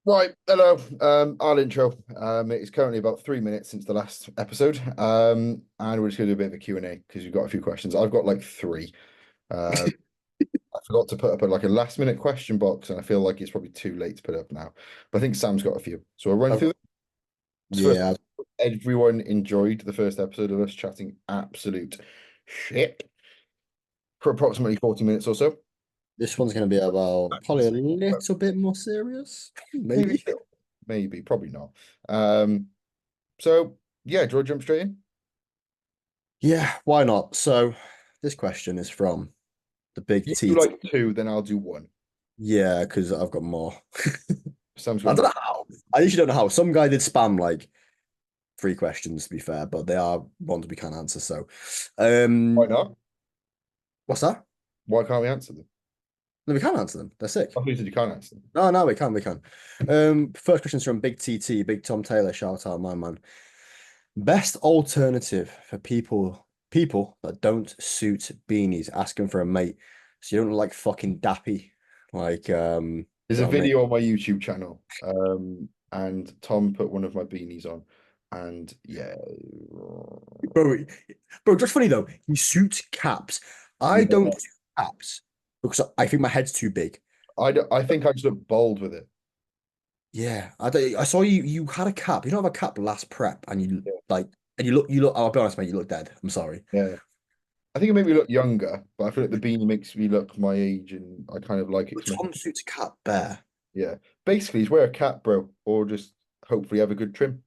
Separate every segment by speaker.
Speaker 1: Right, hello. I'll intro. It's currently about 3 minutes since the last episode. And we're just gonna do a bit of a Q&A because you've got a few questions. I've got like three. Uh, I forgot to put up like a last minute question box, and I feel like it's probably too late to put up now. But I think Sam's got a few. So I'll run through
Speaker 2: Okay.
Speaker 1: them. First,
Speaker 2: Yeah,
Speaker 1: everyone enjoyed the first episode of us chatting absolute shit for approximately 40 minutes or so.
Speaker 2: this one's going to be about probably a little bit more serious,
Speaker 1: Maybe,
Speaker 2: maybe.
Speaker 1: maybe, probably not. Um, so yeah, do you want to jump straight in?
Speaker 2: Yeah, why not? So, this question is from the big
Speaker 1: You do
Speaker 2: TT.
Speaker 1: like two, then I'll do one.
Speaker 2: Yeah, because I've got more.
Speaker 1: Sam's
Speaker 2: I
Speaker 1: got
Speaker 2: don't
Speaker 1: more.
Speaker 2: know how. I usually don't know how. Some guy did spam like three questions, to be fair, but they are ones we can't answer. So,
Speaker 1: Why
Speaker 2: um,
Speaker 1: not?
Speaker 2: what's that?
Speaker 1: Why can't we answer them?
Speaker 2: No, we can answer them. They're sick.
Speaker 1: I thought you said you can't answer them.
Speaker 2: No, no, we can, we can. First question's from Big TT, Big Tom Taylor. Shout out, my man. Best alternative for people that don't suit beanies, asking for a mate. So you don't look like fucking dappy. Like
Speaker 1: There's
Speaker 2: you
Speaker 1: a
Speaker 2: know what I mean?
Speaker 1: video on my YouTube channel, and Tom put one of my beanies on, and yeah,
Speaker 2: Bro, bro, just funny though. He suits caps. I
Speaker 1: yeah.
Speaker 2: don't suit caps because I think my head's too big.
Speaker 1: I think I just look bold with it.
Speaker 2: Yeah, I saw you had a cap. You don't have a cap last prep and you
Speaker 1: Yeah,
Speaker 2: like and you look I'll be honest, mate, you look dead. I'm sorry.
Speaker 1: yeah. I think it made me look younger, but I feel like the beanie makes me look my age, and I kind of like it
Speaker 2: But
Speaker 1: 'cause my
Speaker 2: Tom suits a cap bear.
Speaker 1: yeah. Basically, just wear a cap, bro, or just hopefully have a good trim.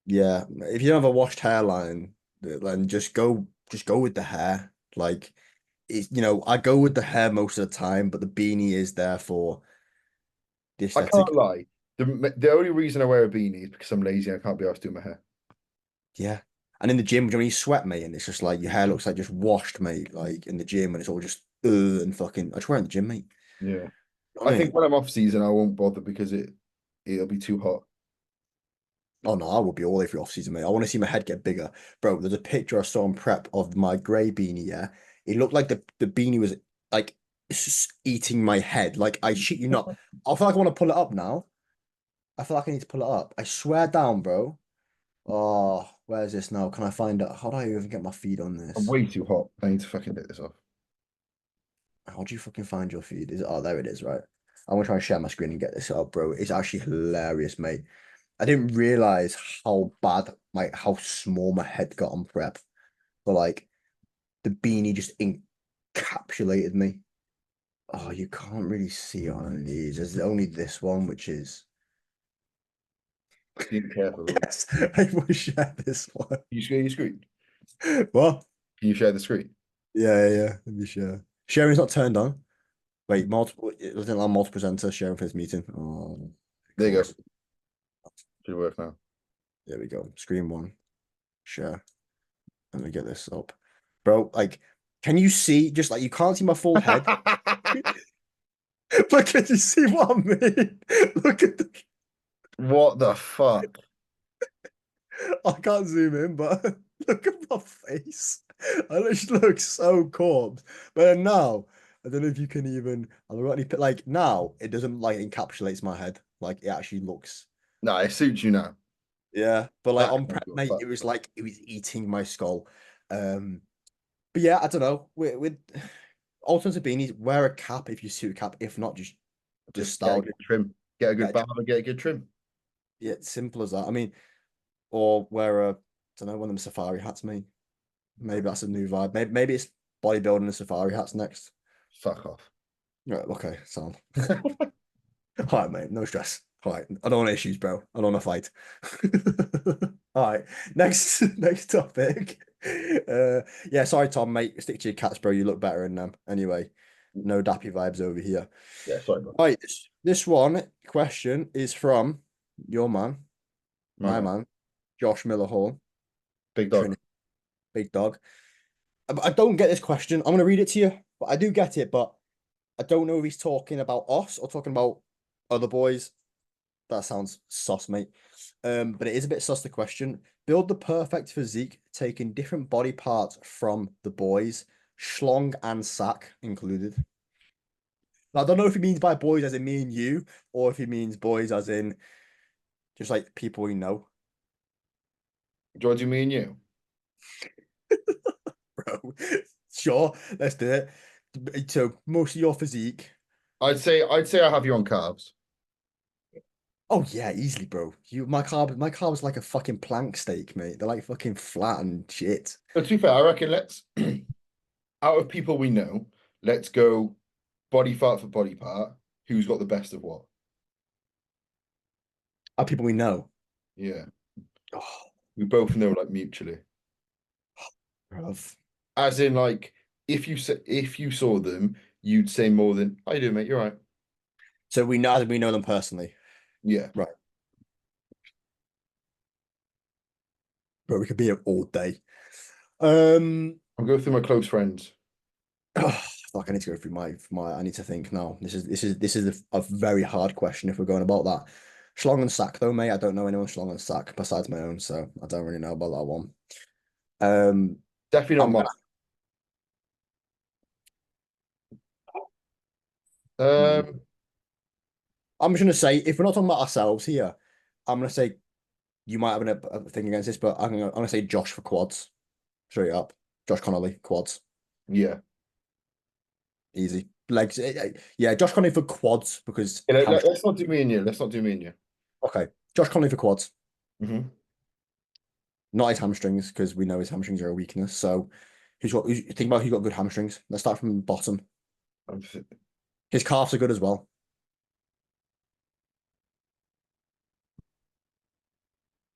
Speaker 2: Yeah, if you don't have a washed hairline, then just go with the hair. Like I go with the hair most of the time, but the beanie is there for the
Speaker 1: I can't
Speaker 2: aesthetic.
Speaker 1: lie. The only reason I wear a beanie is because I'm lazy and I can't be asked to do my hair.
Speaker 2: Yeah. And in the gym, when you sweat, mate, and it's just like your hair looks like just washed, mate, like in the gym, and it's all just and fucking. I just wear it in the gym, mate.
Speaker 1: Yeah.
Speaker 2: You know
Speaker 1: I
Speaker 2: what I
Speaker 1: think
Speaker 2: mean?
Speaker 1: when I'm off season, I won't bother because it'll be too hot.
Speaker 2: Oh no, I will be all over off season, mate. I want to see my head get bigger, bro. There's a picture I saw on prep of my grey beanie. Yeah, it looked like the beanie was like eating my head. Like I shit you not. I feel like I want to pull it up now. I feel like I need to pull it up. I swear down, bro. Oh, where's this now? Can I find it? How do I even get my feed on
Speaker 1: I'm
Speaker 2: this?
Speaker 1: way too hot. I need to fucking take this off.
Speaker 2: How do you fucking find your feed? Is it? Oh, there it is, right. I'm gonna try and share my screen and get this up, bro. It's actually hilarious, mate. I didn't realize how bad, like how small my head got on prep. But like the beanie just encapsulated me. Oh, you can't really see it on these. There's only this one, which is
Speaker 1: Be careful.
Speaker 2: yes, I will share this one.
Speaker 1: Can you share your screen?
Speaker 2: What?
Speaker 1: Can you share the screen?
Speaker 2: Yeah, yeah, yeah. Let me share. Sharing's not turned on. Wait, multiple. It doesn't allow multiple presenter sharing for this meeting. Oh, of
Speaker 1: There you go.
Speaker 2: course.
Speaker 1: Should work now.
Speaker 2: There we go. Screen one. Share. Let me get this up, bro. Like, can you see? Just like you can't see my full head, but can you see what I mean? Look at the.
Speaker 1: What the fuck?
Speaker 2: I can't zoom in, but look at my face. I literally look so corpse. But then now, I don't know if you can even. I've got any like now. It doesn't like encapsulates my head. Like it actually looks.
Speaker 1: No, it suits you now.
Speaker 2: Yeah, but like
Speaker 1: That
Speaker 2: on
Speaker 1: can't
Speaker 2: prep,
Speaker 1: be a
Speaker 2: mate,
Speaker 1: fuck.
Speaker 2: it was like it was eating my skull. Um, but yeah, I don't know. With alternative beanies, wear a cap if you suit a cap. If not, just
Speaker 1: Just get a
Speaker 2: style.
Speaker 1: good trim. Get a good
Speaker 2: Get
Speaker 1: barber, get a good trim.
Speaker 2: yeah, simple as that. I mean, or wear a I don't know one of them safari hats, mate. Maybe that's a new vibe. Maybe it's bodybuilding and safari hats next.
Speaker 1: Fuck off.
Speaker 2: Right, okay, sound. All right, mate, no stress. All right, I don't want issues, bro. I don't want to fight. All right, next topic. Yeah, sorry, Tom, mate. Stick to your cats, bro. You look better in them. Anyway, no dappy vibes over here.
Speaker 1: Yeah, sorry, bro.
Speaker 2: All right, this one question is from your man,
Speaker 1: My
Speaker 2: my
Speaker 1: man.
Speaker 2: man, Josh Miller Hall,
Speaker 1: Big dog.
Speaker 2: Trinity, big dog. I don't get this question. I'm gonna read it to you, but I do get it, but I don't know if he's talking about us or talking about other boys. That sounds sus, mate. But it is a bit sus the question. Build the perfect physique, taking different body parts from the boys, schlong and sack included. I don't know if he means by boys as in me and you, or if he means boys as in just like people we know,
Speaker 1: Do you want to do me and you?
Speaker 2: bro. Sure, let's do it. So most of your physique.
Speaker 1: I'd say I have you on carbs.
Speaker 2: Oh yeah, easily, bro. My carbs like a fucking plank steak, mate. They're like fucking flat and shit.
Speaker 1: But to be fair, I reckon let's out of people we know, let's go body part for body part. Who's got the best of what?
Speaker 2: Are people we know?
Speaker 1: Yeah,
Speaker 2: Oh,
Speaker 1: we both know like mutually.
Speaker 2: bruv.
Speaker 1: As in, like, if you saw them, you'd say more than I do, mate. You're right.
Speaker 2: So we know them personally.
Speaker 1: Yeah,
Speaker 2: Right. Bro, we could be here all day.
Speaker 1: I'll go through my close friends.
Speaker 2: Oh, fuck, I need to go through my I need to think now. This is a very hard question if we're going about that. Schlong and Sack though, mate. I don't know anyone Schlong and Sack besides my own, so I don't really know about that one. Um
Speaker 1: Definitely not
Speaker 2: I'm
Speaker 1: mine.
Speaker 2: gonna hmm.
Speaker 1: Um,
Speaker 2: I'm just gonna say if we're not talking about ourselves here, I'm gonna say you might have a thing against this, but I'm gonna say Josh for quads. Straight up. Josh Connolly, quads.
Speaker 1: yeah.
Speaker 2: Easy. Legs. Yeah, Josh Connolly for quads because hamstring.
Speaker 1: Let's not do me and you. Let's not do me and you.
Speaker 2: Okay. Josh Connolly for quads.
Speaker 1: Hmm.
Speaker 2: Not his hamstrings, because we know his hamstrings are a weakness. So think about who's got good hamstrings. Let's start from the bottom.
Speaker 1: I'm,
Speaker 2: His calves are good as well.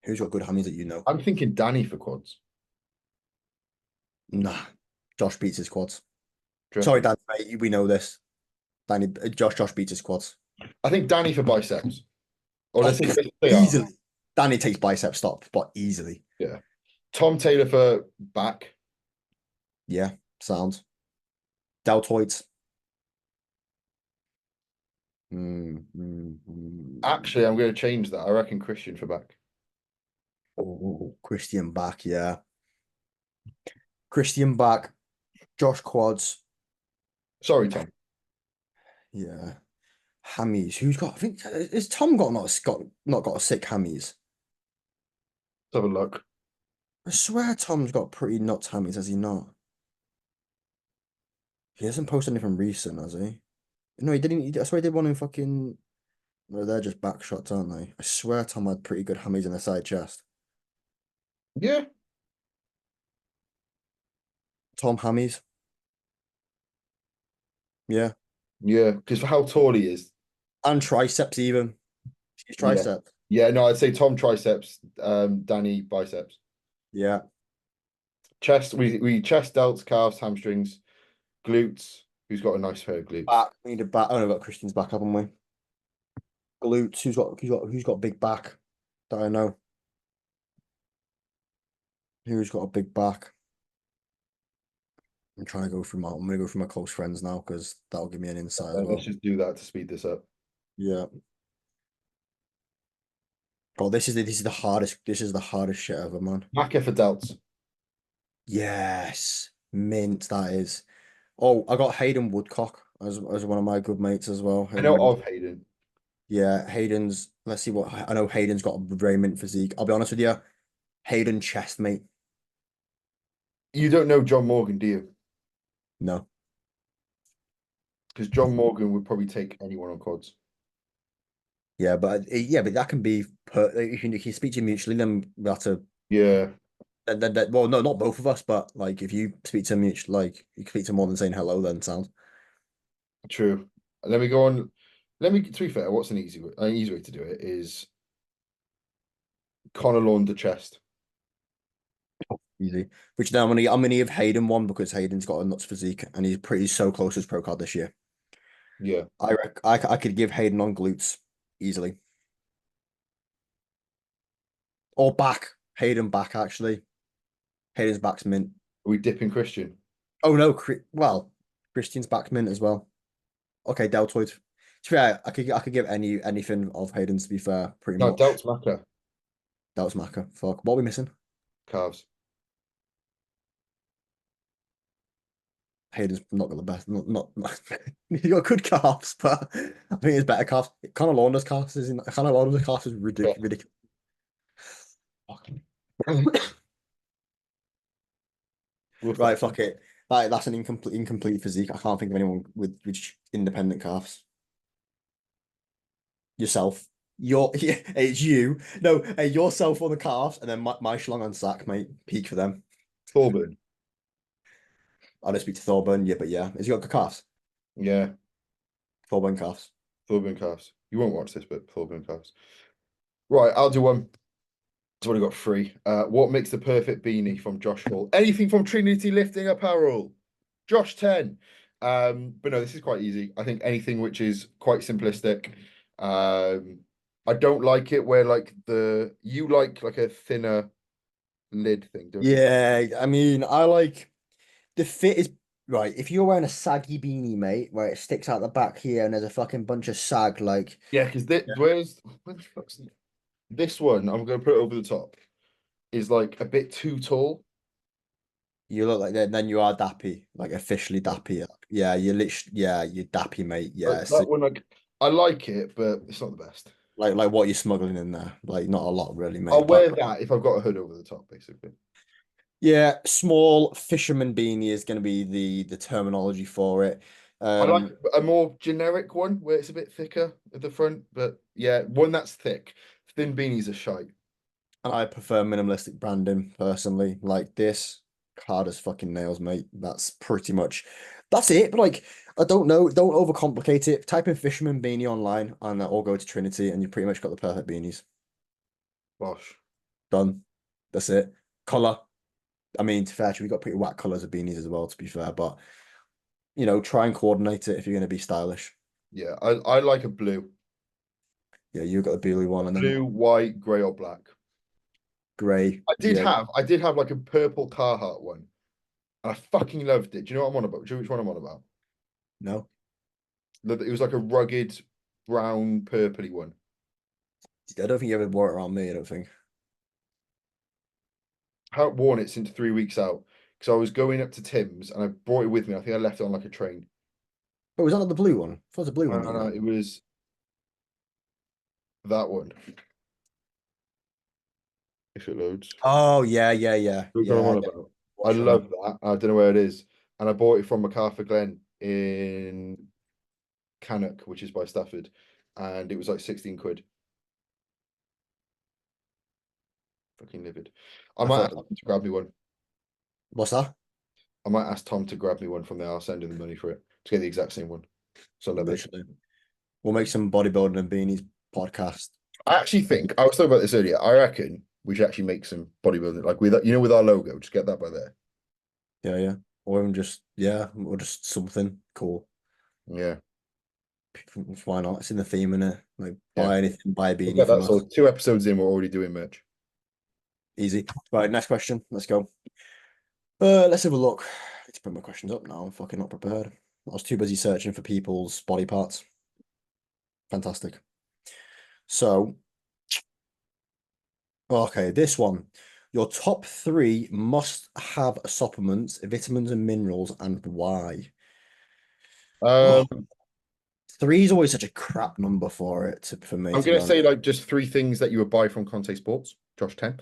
Speaker 2: Who's got good hammies that you know?
Speaker 1: I'm thinking Danny for quads.
Speaker 2: Nah. Josh beats his quads.
Speaker 1: Do you
Speaker 2: Sorry,
Speaker 1: reckon?
Speaker 2: Dan, mate, we know this. Danny, Josh beats his quads.
Speaker 1: I think Danny for biceps. Or
Speaker 2: Oh,
Speaker 1: let's say arm.
Speaker 2: easily. Danny takes bicep stop, but easily.
Speaker 1: Yeah. Tom Taylor for back.
Speaker 2: Yeah, sound. Deltoids. Mm.
Speaker 1: Actually, I'm going to change that. I reckon Christian for back.
Speaker 2: Oh, Christian back, yeah. Christian back, Josh quads,
Speaker 1: Sorry, Tom.
Speaker 2: yeah. Hammies. Who's got? I think is Tom not got a sick hammies.
Speaker 1: Let's have a look.
Speaker 2: I swear Tom's got pretty nuts hammies, has he not? He hasn't posted anything recent, has he? No, he didn't. I swear he did one in fucking. No, they're just back shots, aren't they? I swear Tom had pretty good hammies in the side chest.
Speaker 1: Yeah.
Speaker 2: Tom hammies, yeah,
Speaker 1: Yeah. Because for how tall he is.
Speaker 2: and triceps even. His
Speaker 1: Yeah.
Speaker 2: triceps,
Speaker 1: Yeah. No, I'd say Tom triceps, Danny biceps.
Speaker 2: yeah.
Speaker 1: Chest, we chest, delts, calves, hamstrings, glutes. Who's got a nice pair of glutes?
Speaker 2: Back, we need a back. Oh no, we've got Christian's back, haven't we? Glutes. Who's got big back? That I know. Who's got a big back? I'm gonna go through my close friends now because that'll give me an insight as
Speaker 1: Let's
Speaker 2: well.
Speaker 1: just do that to speed this up.
Speaker 2: Yeah. Oh, this is the hardest shit ever, man.
Speaker 1: Macca for delts.
Speaker 2: Yes. Mint, that is. Oh, I got Hayden Woodcock as one of my good mates as well.
Speaker 1: I
Speaker 2: Hayden
Speaker 1: know
Speaker 2: Wood.
Speaker 1: of Hayden.
Speaker 2: Yeah, Hayden's let's see what I know Hayden's got a very mint physique. I'll be honest with you. Hayden chest, mate.
Speaker 1: You don't know John Morgan, do you?
Speaker 2: No.
Speaker 1: Because John Morgan would probably take anyone on quads.
Speaker 2: Yeah, but that can be if you speak to mutually, then we have to
Speaker 1: Yeah,
Speaker 2: well, no, not both of us, but like if you speak to mutual, like you can speak to more than saying hello, then sound
Speaker 1: true. Let me go on. To be fair, what's an easy way to do it is Connor Lawn the chest.
Speaker 2: easy. Which then I'm gonna give Hayden one because Hayden's got a nuts physique and he's pretty so close to his pro card this year.
Speaker 1: Yeah.
Speaker 2: I could give Hayden on glutes easily or back. Hayden back actually. Hayden's back's mint.
Speaker 1: Are we dipping Christian?
Speaker 2: Oh no, well, Christian's back's mint as well. Okay, deltoid. To be fair, I could give anything of Hayden's to be fair, pretty
Speaker 1: No,
Speaker 2: much.
Speaker 1: delts Macca.
Speaker 2: That was Maka. Fuck. What are we missing?
Speaker 1: Calves.
Speaker 2: Hayden's not got the best. Not he got good calves, but I think it's better calves. Conor Lauder's calves is in Conor Lauder's calves is
Speaker 1: Yeah.
Speaker 2: ridiculous.
Speaker 1: What's that?
Speaker 2: Right, fuck it. That's an incomplete physique. I can't think of anyone with independent calves. Yourself. Yeah, it's you. No, hey, yourself on the calves, and then my schlong on sack, mate. Peak for them.
Speaker 1: Thorburn.
Speaker 2: I don't speak to Thorburn, yeah, but yeah. Has he got good calves?
Speaker 1: Yeah,
Speaker 2: Thorburn calves.
Speaker 1: Thorburn calves. You won't watch this, but Thorburn calves. Right, I'll do one. It's only got three. What makes the perfect beanie from Josh Hall? Anything from Trinity Lifting Apparel. Josh 10. But no, this is quite easy. I think anything which is quite simplistic. I don't like it where like you like a thinner lid thing, don't you?
Speaker 2: Yeah, I mean, I like the fit is right. If you're wearing a saggy beanie, mate, where it sticks out the back here and there's a fucking bunch of sag, like
Speaker 1: Yeah, because this where the fuck's this one? I'm gonna put it over the top. Is like a bit too tall.
Speaker 2: you look like that, then you are dappy, like officially dappy. Yeah, you literally, yeah, you're dappy, mate. Yeah, so
Speaker 1: That one, like I like it, but it's not the best.
Speaker 2: like what you're smuggling in there, like not a lot really,
Speaker 1: I'll
Speaker 2: mate. But
Speaker 1: wear that if I've got a hood over the top, basically.
Speaker 2: yeah, small fisherman beanie is going to be the terminology for it.
Speaker 1: I like
Speaker 2: Um,
Speaker 1: a more generic one where it's a bit thicker at the front, but yeah, one that's thick. Thin beanies are shite.
Speaker 2: and I prefer minimalistic branding personally. Like this, hard as fucking nails, mate. That's pretty much that's it. But like, I don't know. Don't overcomplicate it. Type in fisherman beanie online, and or go to Trinity, and you pretty much got the perfect beanies.
Speaker 1: Bosh.
Speaker 2: Done. That's it. Color. I mean, to be fair, we got pretty whack colors of beanies as well. To be fair, but try and coordinate it if you're going to be stylish.
Speaker 1: Yeah, I like a blue.
Speaker 2: Yeah, you got the blue one, and then
Speaker 1: Blue, white, grey, or black.
Speaker 2: grey. Yeah,
Speaker 1: I did have like a purple Carhartt one. And I fucking loved it. Do you know what I'm on about? Do you know which one I'm on about?
Speaker 2: no,
Speaker 1: It was like a rugged brown purpley one.
Speaker 2: I don't think you ever wore it around me. I don't think.
Speaker 1: Haven't worn it since 3 weeks out because I was going up to Tim's and I brought it with me. I think I left it on like a train.
Speaker 2: Oh, was that not the blue one? I thought it was the blue one that you got.
Speaker 1: It was that one. If it loads.
Speaker 2: Oh yeah, yeah, yeah,
Speaker 1: Which one I'm
Speaker 2: yeah.
Speaker 1: on about. I
Speaker 2: Watch on
Speaker 1: love that. I don't know where it is. And I bought it from MacArthur Glen in Cannock, which is by Stafford. And it was like 16 quid. Fucking livid. I
Speaker 2: I
Speaker 1: might ask
Speaker 2: thought,
Speaker 1: Tom to grab me one.
Speaker 2: what's that?
Speaker 1: I might ask Tom to grab me one from there. I'll send him the money for it to get the exact same one. So I love it.
Speaker 2: Literally, we'll make some bodybuilding and beanies podcast.
Speaker 1: I actually think I was talking about this earlier. I reckon we should actually make some bodybuilding, like with with our logo. Just get that by there.
Speaker 2: Yeah, yeah. Or even just or just something cool.
Speaker 1: Yeah,
Speaker 2: Why not? It's in the theme, innit? Like
Speaker 1: yeah.
Speaker 2: buy anything, buy a
Speaker 1: We'll
Speaker 2: beanie
Speaker 1: get
Speaker 2: from
Speaker 1: that.
Speaker 2: us.
Speaker 1: So 2 episodes in, we're already doing merch.
Speaker 2: Easy. Right, next question. Let's go. Let's have a look. Let's put my questions up now. I'm fucking not prepared. I was too busy searching for people's body parts. Fantastic. So, okay, this one. Your top three must have supplements, vitamins, and minerals, and why? Oh,
Speaker 1: Um,
Speaker 2: three is always such a crap number for it for me,
Speaker 1: I'm
Speaker 2: to be
Speaker 1: gonna
Speaker 2: honest.
Speaker 1: say like just three things that you would buy from Conte Sports, Josh 10.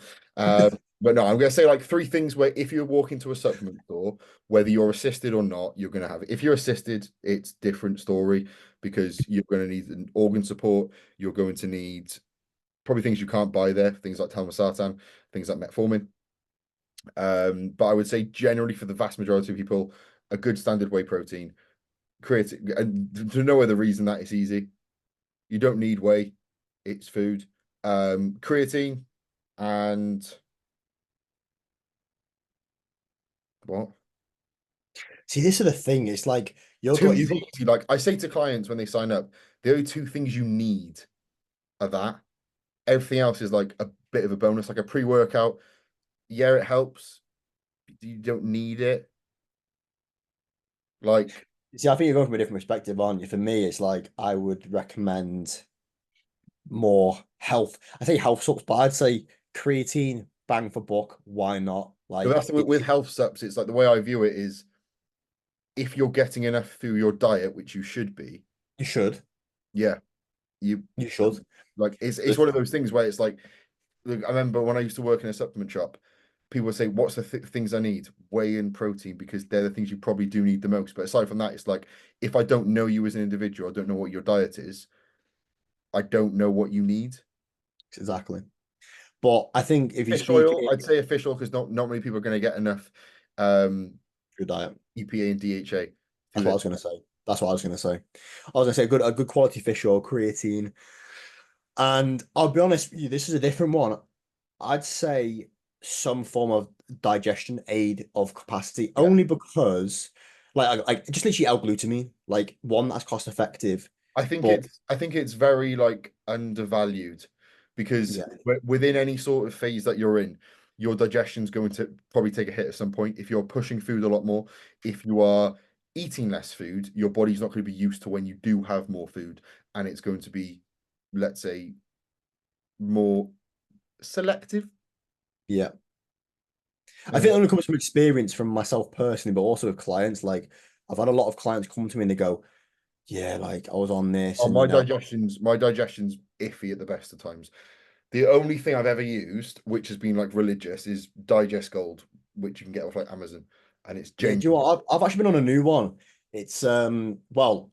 Speaker 1: But no, I'm gonna say like three things where if you walk into a supplement store, whether you're assisted or not, you're gonna have it. If you're assisted, it's different story because you're gonna need an organ support. You're going to need probably things you can't buy there, things like talmosartan, things like metformin. But I would say generally for the vast majority of people, a good standard whey protein, creatine, and to no other reason that it's easy. You don't need whey, it's food. Creatine and what?
Speaker 2: See, this is the thing. It's like
Speaker 1: Two
Speaker 2: you
Speaker 1: is
Speaker 2: got
Speaker 1: easy. Like I say to clients when they sign up, the only two things you need are that. Everything else is like a bit of a bonus, like a pre-workout. Yeah, it helps. You don't need it. Like
Speaker 2: see, I think you're going from a different perspective, aren't you? For me, it's like I would recommend more health. I say health sups, but I'd say creatine, bang for buck. Why not?
Speaker 1: but
Speaker 2: Like
Speaker 1: that's with health subs. It's like the way I view it is if you're getting enough through your diet, which you should be,
Speaker 2: You should.
Speaker 1: yeah, you
Speaker 2: You should.
Speaker 1: like it's one of those things where it's like, look, I remember when I used to work in a supplement shop, people would say, "What's the things I need?" Whey and protein, because they're the things you probably do need the most. But aside from that, it's like if I don't know you as an individual, I don't know what your diet is, I don't know what you need.
Speaker 2: Exactly. But I think if you
Speaker 1: Fish
Speaker 2: speak
Speaker 1: oil, I'd say a fish oil because not many people are going to get enough um,
Speaker 2: your diet,
Speaker 1: EPA and DHA through
Speaker 2: that's what I
Speaker 1: their.
Speaker 2: was going to say. That's what I was going to say. I was going to say a good quality fish oil, creatine. And I'll be honest with you, this is a different one. I'd say some form of digestion aid of capacity,
Speaker 1: Yeah,
Speaker 2: only because, like just literally L-glutamine, like one that's cost effective, but
Speaker 1: I think it's very like undervalued because
Speaker 2: yeah,
Speaker 1: within any sort of phase that you're in, your digestion's going to probably take a hit at some point. If you're pushing food a lot more, if you are eating less food, your body's not going to be used to when you do have more food, and it's going to be, let's say, more selective.
Speaker 2: yeah. I think
Speaker 1: Uh,
Speaker 2: it only comes from experience from myself personally, but also with clients. Like I've had a lot of clients come to me and they go, "Yeah, like I was on this,
Speaker 1: oh,
Speaker 2: and you know,
Speaker 1: my digestion's iffy at the best of times. The only thing I've ever used, which has been like religious, is Digest Gold, which you can get off like Amazon, and it's
Speaker 2: yeah." Do you
Speaker 1: genuine.
Speaker 2: know what? I've actually been on a new one. It's well,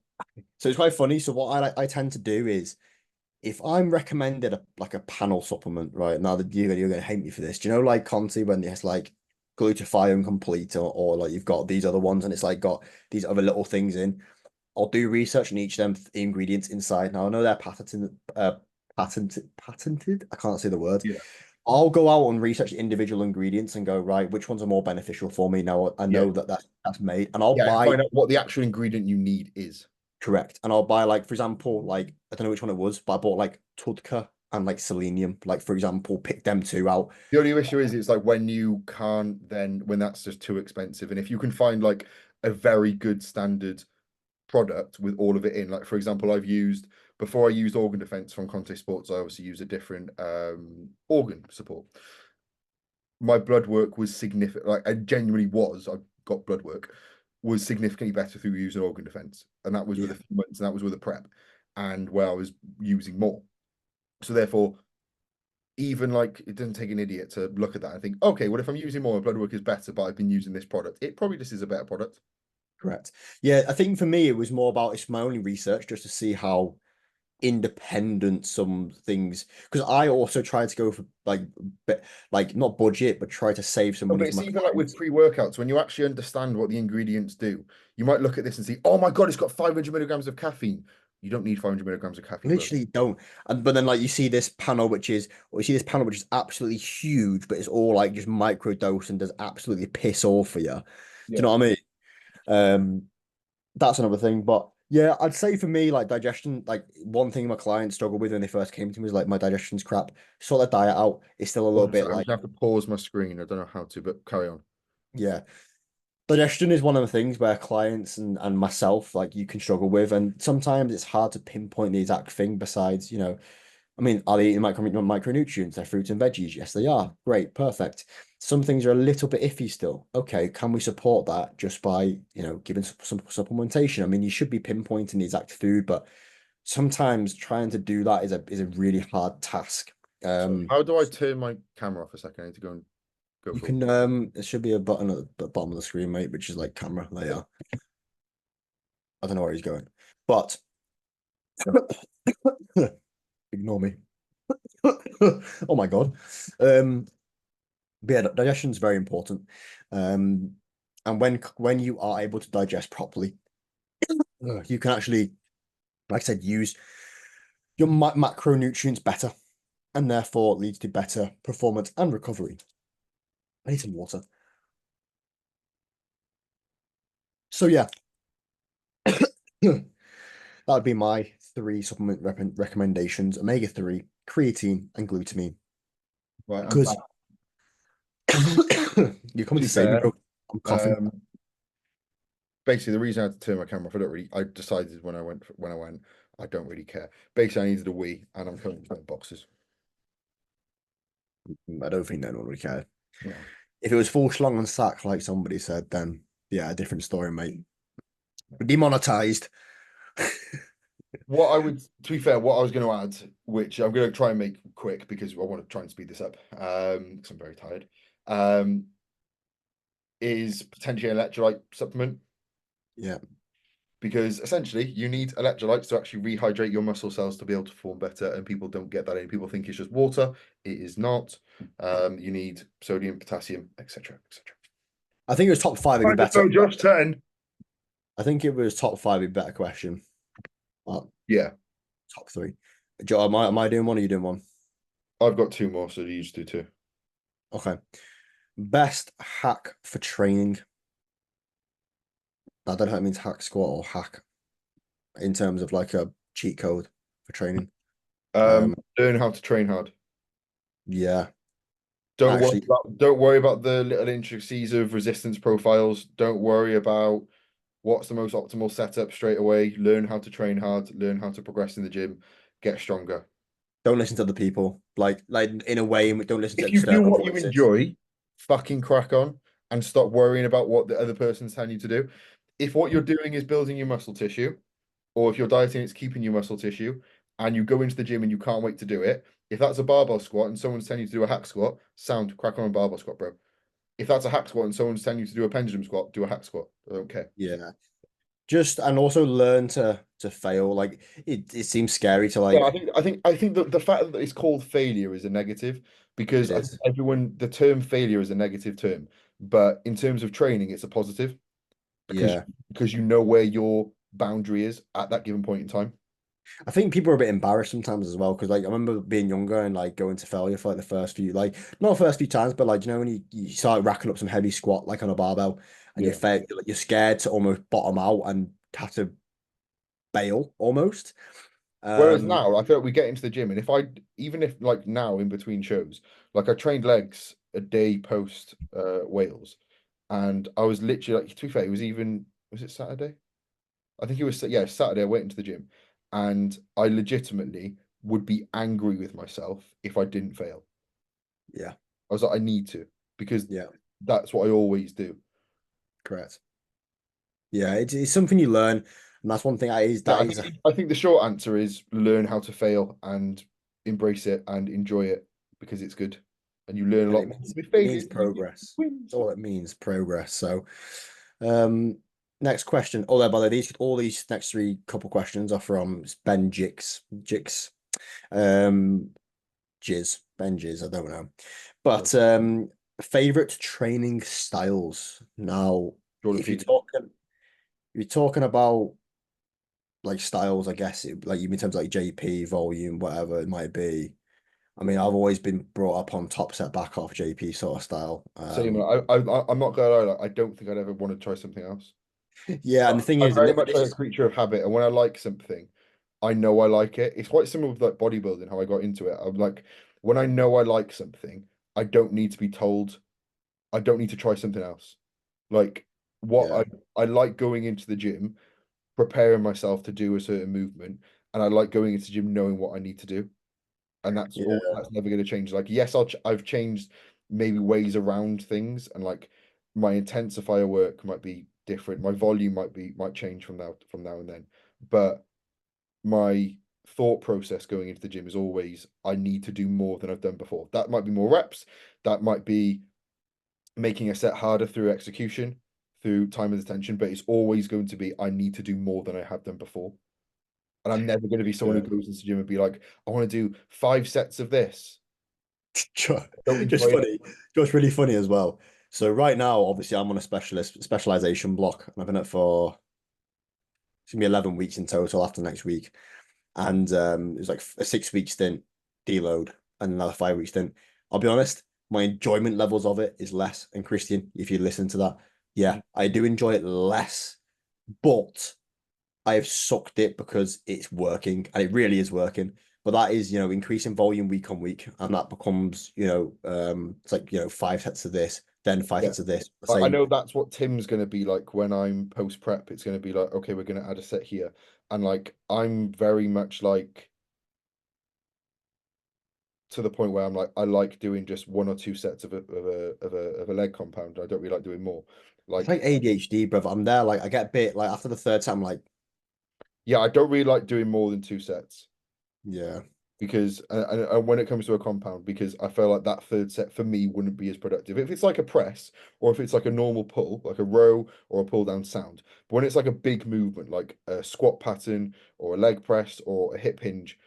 Speaker 2: so it's quite funny. So what I tend to do is, if I'm recommended like a panel supplement, right? Now that you're gonna hate me for this. Do you know like Conti when it's like glutathione complete or like you've got these other ones and it's like got these other little things in. I'll do research on each of them ingredients inside. Now I know they're patented. I can't say the word.
Speaker 1: Yeah,
Speaker 2: I'll go out and research the individual ingredients and go, right, which ones are more beneficial for me. Now I
Speaker 1: yeah,
Speaker 2: know that's made, and I'll
Speaker 1: yeah. And
Speaker 2: buy
Speaker 1: find out what the actual ingredient you need is.
Speaker 2: correct. And I'll buy like, for example, like I don't know which one it was, but I bought like Tudka and like selenium. Like for example, pick them two out.
Speaker 1: The only issue is it's like when you can't then when that's just too expensive. And if you can find like a very good standard product with all of it in, like for example, I've used before I used organ defense from Conte Sports, I obviously use a different organ support. My blood work was significant, like I genuinely was, I got blood work, was significantly better through using organ defense. And that was with
Speaker 2: Yeah,
Speaker 1: a few months, and that was with a prep and where I was using more. So therefore, even like it doesn't take an idiot to look at that and think, okay, well, if I'm using more, my blood work is better, but I've been using this product. It probably just is a better product.
Speaker 2: correct. Yeah, I think for me it was more about it's my only research just to see how independent some things because I also try to go for like not budget but try to save some
Speaker 1: No,
Speaker 2: money
Speaker 1: but
Speaker 2: for
Speaker 1: it's
Speaker 2: my
Speaker 1: even like with
Speaker 2: clients.
Speaker 1: pre-workouts, when you actually understand what the ingredients do, you might look at this and see, oh my God, it's got 500 milligrams of caffeine. You don't need 500 milligrams of caffeine, bro.
Speaker 2: Literally don't. And but then like you see this panel or you see this panel which is absolutely huge, but it's all like just micro dose and does absolutely piss all for you. Do you
Speaker 1: Yeah.
Speaker 2: know what I mean? Um, that's another thing. But yeah, I'd say for me, like digestion, like one thing my clients struggled with when they first came to me was like my digestion's crap. Sort their diet out. It's still a little
Speaker 1: Oh,
Speaker 2: bit
Speaker 1: sorry, I'm
Speaker 2: like,
Speaker 1: just gonna have to pause my screen. I don't know how to, but carry on.
Speaker 2: yeah. Digestion is one of the things where clients and myself, like you can struggle with. And sometimes it's hard to pinpoint the exact thing besides, I mean, are they eating micronutrients? They're fruits and veggies. Yes, they are. Great, perfect. Some things are a little bit iffy still. Okay, can we support that just by, giving some supplementation? I mean, you should be pinpointing the exact food, but sometimes trying to do that is a really hard task.
Speaker 1: So
Speaker 2: Um,
Speaker 1: how do I turn my camera off a second? I need to go and go
Speaker 2: you
Speaker 1: for a
Speaker 2: can there should be a button at the bottom of the screen, mate, which is like camera. There you are. I don't know where he's going, but ignore me. Oh my God. Um, But yeah, digestion is very important. Um, and when you are able to digest properly, you can actually, like I said, use your macronutrients better, and therefore leads to better performance and recovery. I need some water. So yeah, that would be my three supplement recommendations: omega-3, creatine, and glutamine.
Speaker 1: right. I'm back.
Speaker 2: Because you're
Speaker 1: To
Speaker 2: coming
Speaker 1: be
Speaker 2: to save me,
Speaker 1: fair,
Speaker 2: bro. I'm coughing.
Speaker 1: um, basically the reason I had to turn my camera off, I decided when I went, I don't really care. Basically, I needed a wee, and I'm currently playing boxes.
Speaker 2: I don't think no one would care.
Speaker 1: No.
Speaker 2: If it was full schlong and sack, like somebody said, then yeah, a different story, mate. Demonetized.
Speaker 1: What I would, to be fair, what I was going to add, which I'm going to try and make quick because I want to try and speed this up, because I'm very tired, um, is potentially an electrolyte supplement.
Speaker 2: Yeah.
Speaker 1: Because essentially you need electrolytes to actually rehydrate your muscle cells to be able to perform better, and people don't get that in. People think it's just water. It is not. You need sodium, potassium, etc., etc.
Speaker 2: I think it was top five would be
Speaker 1: Kind of
Speaker 2: better.
Speaker 1: know just 10.
Speaker 2: I think it was top five would be better question.
Speaker 1: Yeah,
Speaker 2: Top three. Joe, am I doing one or are you doing one?
Speaker 1: I've got two more, so you used to two.
Speaker 2: Okay. Best hack for training. I don't know if it means hack squat or hack in terms of like a cheat code for training. Um,
Speaker 1: Learn how to train hard.
Speaker 2: yeah.
Speaker 1: Don't worry
Speaker 2: Actually,
Speaker 1: about don't worry about the little intricacies of resistance profiles. Don't worry about what's the most optimal setup straight away. Learn how to train hard, learn how to progress in the gym, get stronger.
Speaker 2: don't listen to other people. Like in a way, don't listen to
Speaker 1: If you do
Speaker 2: external
Speaker 1: what you
Speaker 2: voices.
Speaker 1: enjoy, fucking crack on and stop worrying about what the other person's telling you to do. If what you're doing is building your muscle tissue, or if you're dieting, it's keeping your muscle tissue, and you go into the gym and you can't wait to do it, if that's a barbell squat and someone's telling you to do a hack squat, sound crack on a barbell squat, bro. If that's a hack squat and someone's telling you to do a pendulum squat, do a hack squat. I don't care.
Speaker 2: Yeah. Just and also learn to fail. Like it seems scary to
Speaker 1: Yeah,
Speaker 2: like
Speaker 1: I think that the fact that it's called failure is a negative because
Speaker 2: it
Speaker 1: I think
Speaker 2: is.
Speaker 1: everyone the term failure is a negative term, but in terms of training, it's a positive because
Speaker 2: Yeah.
Speaker 1: because you know where your boundary is at that given point in time.
Speaker 2: I think people are a bit embarrassed sometimes as well because like I remember being younger and like going to failure for like the first few like not the first few times but like you know when you start racking up some heavy squat like on a barbell and you
Speaker 1: Yeah.
Speaker 2: fail like, you're scared to almost bottom out and have to bail almost.
Speaker 1: Whereas
Speaker 2: Um
Speaker 1: now, I feel like we get into the gym, and if I even if like now in between shows, like I trained legs a day post Wales, and I was literally like to be fair, it was even was it Saturday? I think it was yeah Saturday. I went into the gym, and I legitimately would be angry with myself if I didn't fail.
Speaker 2: yeah,
Speaker 1: I was like, I need to because
Speaker 2: yeah,
Speaker 1: that's what I always do.
Speaker 2: correct. Yeah, it's something you learn and that's one thing I is
Speaker 1: Yeah,
Speaker 2: that is a
Speaker 1: I think the short answer is learn how to fail and embrace it and enjoy it because it's good, and you learn a
Speaker 2: and
Speaker 1: lot
Speaker 2: it
Speaker 1: more
Speaker 2: means
Speaker 1: with
Speaker 2: it means
Speaker 1: failures than you do
Speaker 2: progress. That's
Speaker 1: wins.
Speaker 2: all it means, progress. So um next question. Oh, by the way, all these next three couple questions are from Ben Jix. Um Ben Jizz, I don't know.
Speaker 1: So,
Speaker 2: But favorite training styles. Now,
Speaker 1: Jordan
Speaker 2: if you're
Speaker 1: Peterson.
Speaker 2: talking about like styles, I guess like you in terms of like JP, volume, whatever it might be. I mean, I've always been brought up on top set back off JP sort of style.
Speaker 1: Same. I'm not gonna lie. Like, I don't think I'd ever want to try something else.
Speaker 2: Yeah, and the thing
Speaker 1: I'm
Speaker 2: is,
Speaker 1: very much like a creature of habit, and when I like something, I know I like it. It's quite similar with like bodybuilding, how I got into it. I'm like, when I know I like something, I don't need to be told. I don't need to try something else. Like what
Speaker 2: yeah,
Speaker 1: I like going into the gym, preparing myself to do a certain movement, and I like going into the gym knowing what I need to do, and
Speaker 2: yeah,
Speaker 1: that's never going to change. Like yes, I've changed maybe ways around things, and like my intensifier work might be different, my volume might change from now and then, but my thought process going into the gym is always I need to do more than I've done before. That might be more reps, that might be making a set harder through execution, through time and attention, but it's always going to be I need to do more than I have done before. And I'm never going to be someone who
Speaker 2: yeah.
Speaker 1: goes into the gym and be like, I want to do 5 sets of this. I don't
Speaker 2: Just
Speaker 1: enjoy it.
Speaker 2: funny, just really funny as well. So right now, obviously, I'm on a specialization block. I've been at for it's gonna be 11 weeks in total after next week. And it was like a 6 week stint, deload, and another 5 week stint. I'll be honest, my enjoyment levels of it is less. And Christian, if you listen to that, yeah, I do enjoy it less, but I have sucked it because it's working and it really is working. But that is, increasing volume week on week, and that becomes, it's like, 5 sets of this, then five
Speaker 1: Yeah.
Speaker 2: sets of this.
Speaker 1: I
Speaker 2: Same,
Speaker 1: know that's what Tim's going to be like when I'm post prep. It's going to be like, okay, we're going to add a set here. And like, I'm very much like to the point where I'm like, I like doing just 1 or 2 sets of a leg compound. I don't really like doing more.
Speaker 2: It's
Speaker 1: Like,
Speaker 2: like ADHD, brother. I'm there, like I get a bit like after the third time, like,
Speaker 1: yeah, I don't really like doing more than two sets
Speaker 2: yeah,
Speaker 1: because and when it comes to a compound, because I feel like that third set for me wouldn't be as productive. If it's like a press or if it's like a normal pull, like a row or a pull down sound, but when it's like a big movement, like a squat pattern or a leg press or a hip hinge,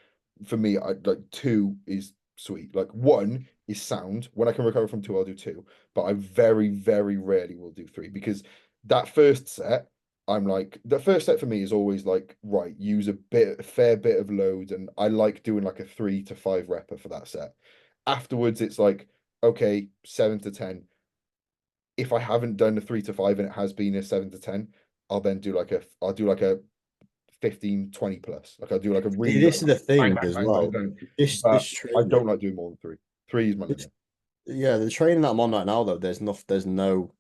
Speaker 1: for me, I like two is sweet. Like one is sound. When I can recover from two, I'll do two, but I very, very rarely will do three because that first set. I'm like the first set for me is always like right, use a fair bit of load, and I like doing like a 3 to 5 repper for that set. Afterwards, it's like okay, 7 to 10. If I haven't done a 3 to 5 and it has been a 7 to 10, I'll do like a 15, 20 plus. Like I'll do like a
Speaker 2: see,
Speaker 1: really
Speaker 2: this is the
Speaker 1: bang,
Speaker 2: thing
Speaker 1: bang,
Speaker 2: as
Speaker 1: bang, bang,
Speaker 2: well.
Speaker 1: bang.
Speaker 2: This
Speaker 1: But I don't
Speaker 2: training,
Speaker 1: like doing more than three. Three is my
Speaker 2: this,
Speaker 1: limit.
Speaker 2: yeah, the training that I'm on right now though, there's no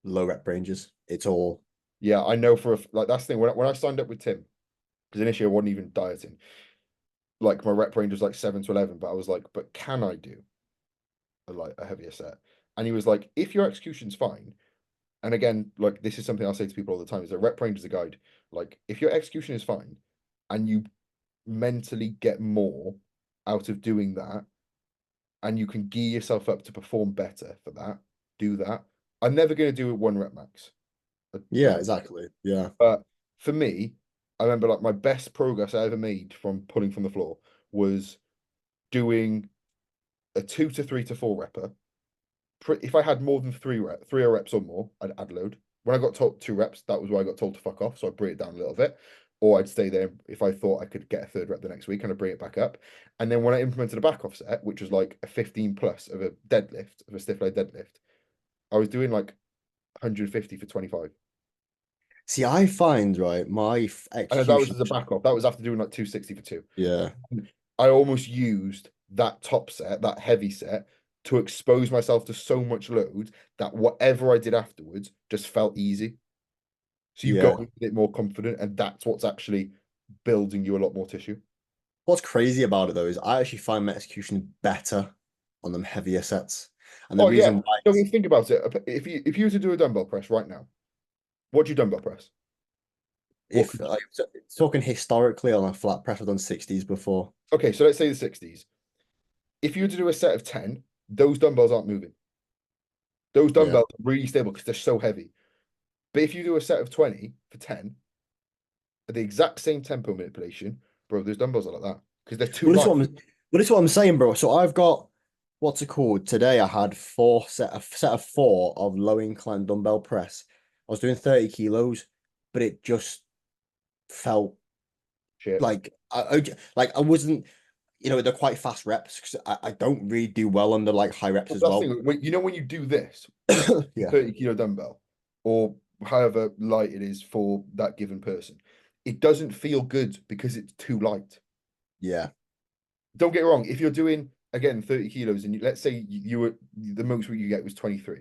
Speaker 2: low rep ranges. It's all
Speaker 1: Yeah, I know like that's the thing. When I signed up with Tim, because initially I wasn't even dieting, like my rep range was like 7 to 11, but I was like, but can I do like a heavier set? And he was like, if your execution's fine, and again, like this is something I'll say to people all the time, is that rep range is a guide. Like if your execution is fine and you mentally get more out of doing that, and you can gear yourself up to perform better for that, do that. I'm never going to do it one rep max. I
Speaker 2: yeah,
Speaker 1: don't.
Speaker 2: exactly. Yeah.
Speaker 1: But for me, I remember like my best progress I ever made from pulling from the floor was doing a 2 to 3 to 4 repper. If I had more than three reps or more, I'd add load. When I got told 2 reps, that was where I got told to fuck off. So I'd bring it down a little bit, or I'd stay there if I thought I could get a third rep the next week and I'd bring it back up. And then when I implemented a back off set, which was like a 15 plus of a deadlift, of a stiff leg deadlift, I was doing like 150 for 25.
Speaker 2: See, I find right
Speaker 1: And that was
Speaker 2: execution.
Speaker 1: as a back off. That was after doing like 260 for two.
Speaker 2: Yeah,
Speaker 1: I almost used that top set, that heavy set, to expose myself to so much load that whatever I did afterwards just felt easy. So you go
Speaker 2: yeah.
Speaker 1: in a bit more confident, and that's what's actually building you a lot more tissue.
Speaker 2: What's crazy about it though is I actually find my execution better on them heavier sets, and the
Speaker 1: Oh yeah,
Speaker 2: reason why
Speaker 1: don't even think about it. If you were to do a dumbbell press right now, what do you dumbbell press? What
Speaker 2: if
Speaker 1: could
Speaker 2: like talking historically on a flat press, I've done 60s before.
Speaker 1: okay, so let's say the 60s. If you were to do a set of 10, those dumbbells aren't moving. Those
Speaker 2: Yeah.
Speaker 1: dumbbells are really stable because they're so heavy. But if you do a set of 20 for 10, at the exact same tempo manipulation, bro, those dumbbells are like that because they're too
Speaker 2: Well,
Speaker 1: light.
Speaker 2: this is what I'm saying, bro. So I've got what's it called? Today I had a set of four of low incline dumbbell press. I was doing 30 kilos, but it just felt
Speaker 1: Shit.
Speaker 2: like like I wasn't, they're quite fast reps because I don't really do well under like high reps
Speaker 1: Well,
Speaker 2: as
Speaker 1: that's the
Speaker 2: well.
Speaker 1: thing. When you do this with a
Speaker 2: Yeah.
Speaker 1: 30 kilo dumbbell or however light it is for that given person, it doesn't feel good because it's too light.
Speaker 2: Yeah.
Speaker 1: Don't get me wrong. If you're doing again 30 kilos and let's say you were the most you get was 23.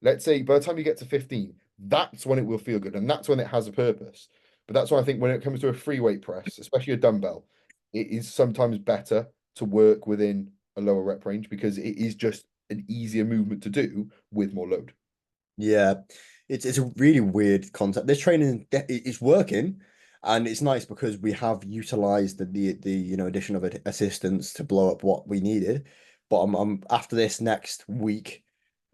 Speaker 1: Let's say by the time you get to 15, that's when it will feel good and that's when it has a purpose. But that's why I think when it comes to a free weight press, especially a dumbbell, it is sometimes better to work within a lower rep range because it is just an easier movement to do with more load.
Speaker 2: Yeah, it's a really weird concept. This training is working, and it's nice because we have utilized the addition of assistance to blow up what we needed. But I'm after this next week,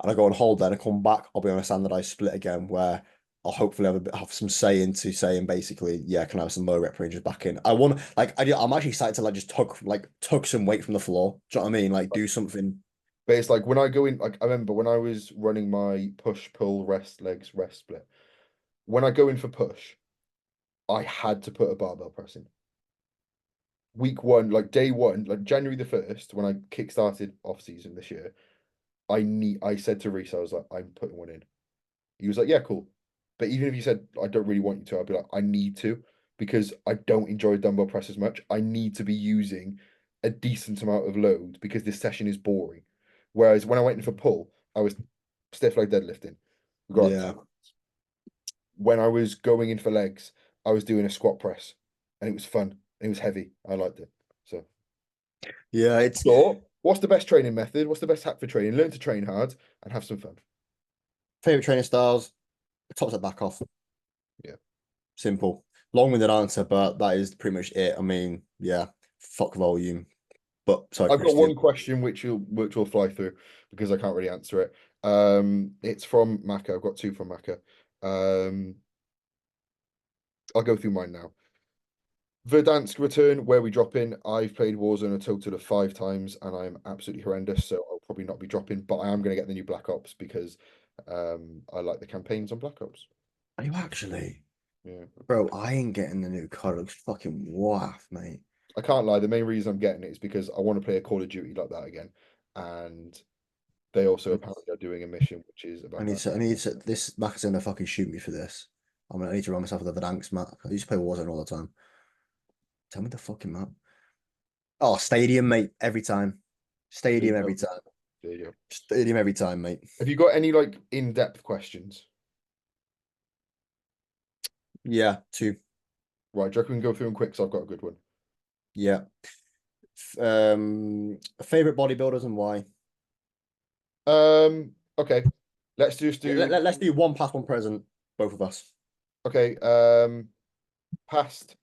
Speaker 2: and I go on hold. Then I come back. I'll be on a standardized split again, where I'll hopefully have some say into saying basically, yeah, can I have some low rep ranges back in? I want like I'm actually excited to like just tug some weight from the floor. Do you know what I mean? Like do something.
Speaker 1: But it's like when I go in, like I remember when I was running my push, pull, rest, legs, rest split. When I go in for push, I had to put a barbell press in. Week one, like day one, like January the 1st, when I kick-started off season this year, I said to Reese, I was like, I'm putting one in. He was like, yeah, cool. But even if you said I don't really want you to, I'd be like, I need to because I don't enjoy dumbbell press as much. I need to be using a decent amount of load because this session is boring. Whereas when I went in for pull, I was stiff leg deadlifting. We got
Speaker 2: Yeah,
Speaker 1: when I was going in for legs, I was doing a squat press and it was fun. It was heavy. I liked it. So
Speaker 2: yeah. It's
Speaker 1: thought, what's the best training method? What's the best hack for training? Learn to train hard and have some fun.
Speaker 2: Favorite training styles, top set back off.
Speaker 1: Yeah.
Speaker 2: Simple. Long-winded answer, but that is pretty much it. I mean, yeah, fuck volume. But sorry,
Speaker 1: I've got
Speaker 2: Christian.
Speaker 1: one question which will fly through because I can't really answer it. It's from Maka. I've got two from Maka. Um, I'll go through mine now. Verdansk return, where we drop in. I've played Warzone a total of 5 times and I'm absolutely horrendous, so I'll probably not be dropping, but I am going to get the new Black Ops because I like the campaigns on Black Ops.
Speaker 2: Are you actually?
Speaker 1: Yeah.
Speaker 2: Bro, I ain't getting the new card. It looks fucking waff, mate.
Speaker 1: I can't lie, the main reason I'm getting it is because I want to play a Call of Duty like that again. And they also apparently are doing a mission which is about that.
Speaker 2: This Mac is gonna fucking shoot me for this. I need to run myself with the Verdansk map. I used to play Warzone all the time. Tell me the fucking map. Oh, Stadium, mate, every time.
Speaker 1: There you
Speaker 2: Stadium every
Speaker 1: go.
Speaker 2: time.
Speaker 1: There you go.
Speaker 2: Stadium every time, mate.
Speaker 1: Have you got any like in-depth questions?
Speaker 2: Yeah, two.
Speaker 1: Right, do you reckon we can go through them quick? So I've got a good one.
Speaker 2: Yeah. Favorite bodybuilders and why?
Speaker 1: Okay. Let's just do
Speaker 2: Let's do one past, one present, both of us.
Speaker 1: okay. Past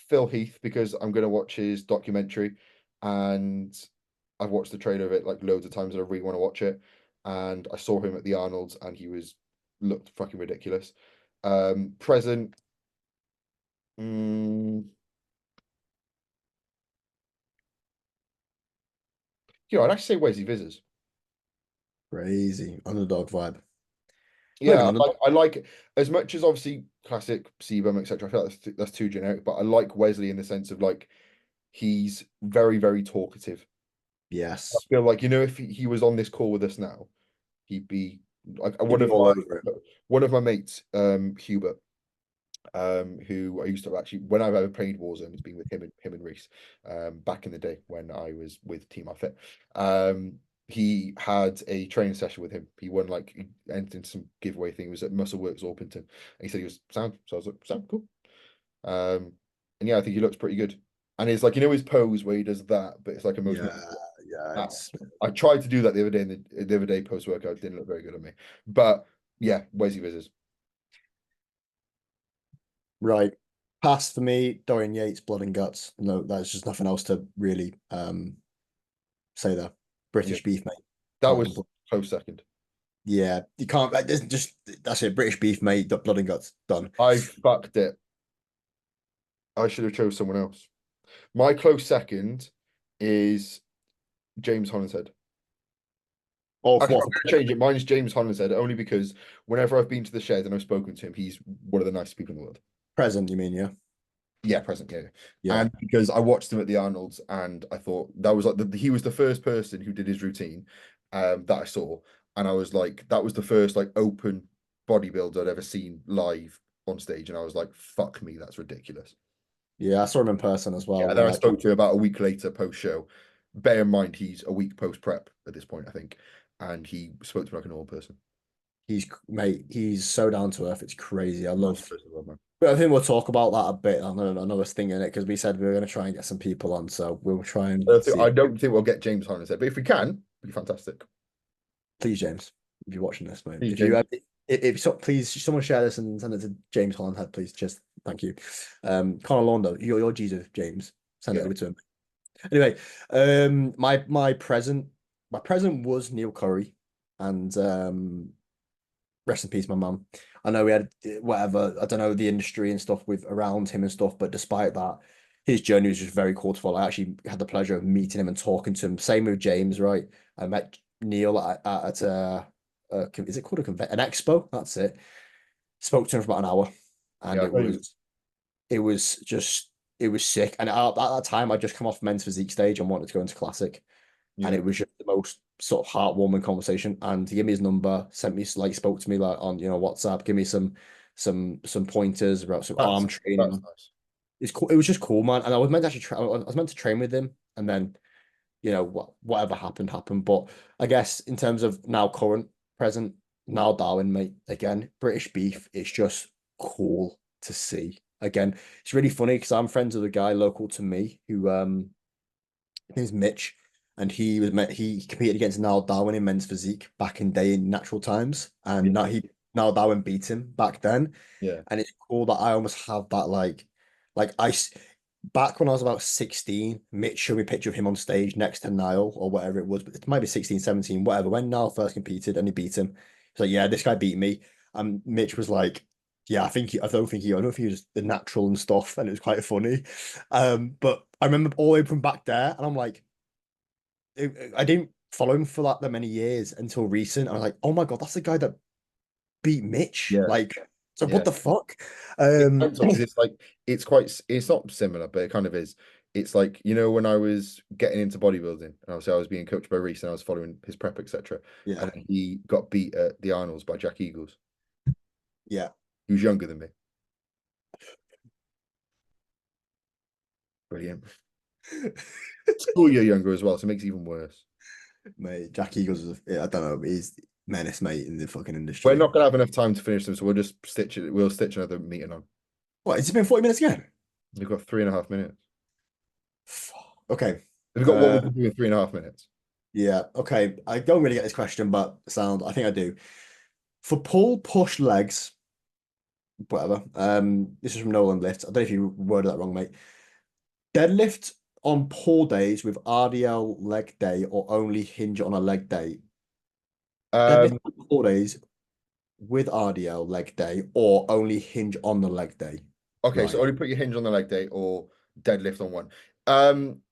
Speaker 1: Phil Heath because I'm gonna watch his documentary and I've watched the trailer of it like loads of times and I really want to watch it. And I saw him at the Arnold's and he was looked fucking ridiculous. Present. Mm, I'd actually say Wesley Vizers.
Speaker 2: Crazy underdog vibe. Not even
Speaker 1: Yeah,
Speaker 2: underdog.
Speaker 1: I like as much as obviously classic Sebum, etc. I feel like that's too generic, but I like Wesley in the sense of like he's very, very talkative. I
Speaker 2: Yes.
Speaker 1: feel like, if he was on this call with us now, he'd be like
Speaker 2: You'd be all over it.
Speaker 1: one of my mates, Hubert, who I used to actually when I've ever played Warzone, it's been with him and Reese, back in the day when I was with Team Outfit. He had a training session with him. He won like he entered into some giveaway thing. It was at Muscle Works Orpington. And he said he was sound. So I was like, sound cool. And yeah, I think he looks pretty good. And it's like his pose where he does that, but it's like a motion.
Speaker 2: Yeah, yeah.
Speaker 1: That I tried to do that the other day, and the other day post workout didn't look very good on me. But yeah, Wesley Vizers.
Speaker 2: Right. Pass for me, Dorian Yates, blood and guts. No, there's just nothing else to really say there.
Speaker 1: Yeah,
Speaker 2: British beef, mate.
Speaker 1: that
Speaker 2: Can't
Speaker 1: was
Speaker 2: complain.
Speaker 1: close second.
Speaker 2: Yeah, you can't. There's just that's it. British beef, mate. Blood and guts. Done.
Speaker 1: I fucked it. I should have chose someone else. My close second is James Hollinshead.
Speaker 2: Oh, for
Speaker 1: Actually,
Speaker 2: what?
Speaker 1: I'm going to change it. Mine's James Hollinshead only because whenever I've been to the shed and I've spoken to him, he's one of the nicest people in the world.
Speaker 2: Present, you mean? Yeah.
Speaker 1: Yeah, present, yeah.
Speaker 2: Yeah.
Speaker 1: And because I watched him at the Arnold's and I thought that was like he was the first person who did his routine that I saw. And I was like, that was the first like open bodybuilder I'd ever seen live on stage. And I was like, fuck me, that's ridiculous.
Speaker 2: Yeah, I saw him in person as
Speaker 1: Yeah,
Speaker 2: well.
Speaker 1: and then
Speaker 2: When
Speaker 1: I
Speaker 2: I
Speaker 1: spoke to him about a week later post show. Bear in mind he's a week post prep at this point, I think. And he spoke to me like a normal person.
Speaker 2: he's mate, he's so down to earth. It's crazy. I
Speaker 1: Nice
Speaker 2: love.
Speaker 1: person, well, man.
Speaker 2: But I think we'll talk about that a bit on another thing in it because we said we were going to try and get some people on, so we'll try and see.
Speaker 1: I don't think we'll get James Hollinshead, but if we can, it'd be fantastic.
Speaker 2: Please, James, if you're watching this, mate,
Speaker 1: Please,
Speaker 2: if you
Speaker 1: James.
Speaker 2: if so, please someone share this and send it to James Hollandhead, please. Just thank you. Connor Launder, your Jesus, James, send it
Speaker 1: Yeah.
Speaker 2: over to him. Anyway, my present was Neil Curry, and rest in peace, my mum. I know we had whatever, I don't know, the industry and stuff with around him and stuff, but despite that, his journey was just very cool to follow. I actually had the pleasure of meeting him and talking to him. Same with James, right? I met Neil at is it called an expo? That's it. Spoke to him for about an hour, and
Speaker 1: Yeah,
Speaker 2: it was just it was sick. And at that time, I just come off men's physique stage and wanted to go into classic, and
Speaker 1: yeah.
Speaker 2: it was just the most sort of heartwarming conversation. And he gave me his number, sent me like spoke to me like on WhatsApp, give me some pointers about some
Speaker 1: That's
Speaker 2: arm
Speaker 1: that's
Speaker 2: training.
Speaker 1: nice.
Speaker 2: It's cool. It was just cool, man. And I was meant to actually I was meant to train with him, and then whatever happened. But I guess in terms of now current present, now Darwin, mate, again British beef. It's just cool to see. Again, it's really funny because I'm friends with a guy local to me who his name's Mitch. and he competed against Niall Darwin in men's physique back in day in natural times, and
Speaker 1: Yeah.
Speaker 2: Niall Darwin beat him back then,
Speaker 1: Yeah.
Speaker 2: and it's cool that I almost have that like back when I was about 16, Mitch showed me a picture of him on stage next to Niall or whatever it was, but it might be 16, 17, whatever. When Niall first competed and he beat him, he's like, yeah, this guy beat me. And Mitch was like, yeah, I don't think he was the natural and stuff, and it was quite funny. But I remember all the way from back there, and I'm like, I didn't follow him for that many years until recent. I was like, oh my God, that's the guy that beat Mitch.
Speaker 1: Yeah.
Speaker 2: Like, so what
Speaker 1: Yeah.
Speaker 2: the fuck?
Speaker 1: It's mental because it's like it's not similar, but it kind of is. It's like, when I was getting into bodybuilding, and obviously I was being coached by Reese and I was following his prep, etc.
Speaker 2: Yeah,
Speaker 1: And then he got beat at the Arnold's by Jack Eagles.
Speaker 2: yeah.
Speaker 1: He was younger than me. Brilliant. School year younger as well, so it makes it even worse.
Speaker 2: Mate, Jack Eagles I don't know, he's menace, mate, in the fucking
Speaker 1: We're
Speaker 2: industry.
Speaker 1: not gonna have enough time to finish them, so we'll just stitch it. We'll stitch another meeting on.
Speaker 2: What, has it been 40 minutes again?
Speaker 1: We've got 3.5 minutes.
Speaker 2: Okay.
Speaker 1: We've got what we
Speaker 2: Uh,
Speaker 1: can do in 3.5 minutes.
Speaker 2: yeah, okay. I don't really get this question, but I think I do. For pull, push, legs, whatever. This is from Nolan Lift. I don't know if you worded that wrong, mate. Deadlift on pull days with RDL leg day or only hinge on a leg day. Deadlift
Speaker 1: Um,
Speaker 2: on pull days with RDL leg day or only hinge on the leg day.
Speaker 1: okay, so
Speaker 2: Right.
Speaker 1: only put your hinge on the leg day or deadlift on one. Um,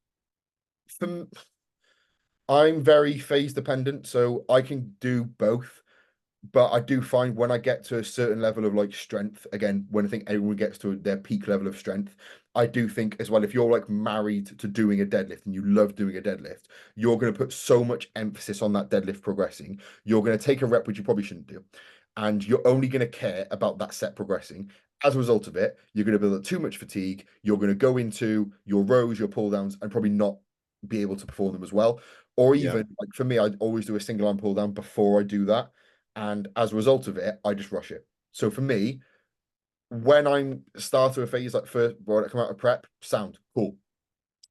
Speaker 1: for, I'm very phase dependent, so I can do both. But I do find when I get to a certain level of like strength, again, when I think everyone gets to their peak level of strength, I do think as well, if you're like married to doing a deadlift and you love doing a deadlift, you're going to put so much emphasis on that deadlift progressing. You're going to take a rep, which you probably shouldn't do, and you're only going to care about that set progressing. As a result of it, you're going to build up too much fatigue. You're going to go into your rows, your pull downs, and probably not be able to perform them as well. Or
Speaker 2: Yeah.
Speaker 1: even like for me, I'd always do a single arm pull down before I do that, and as a result of it, I just rush it. So for me, when I'm start of a phase like first when I come out of prep, sound cool.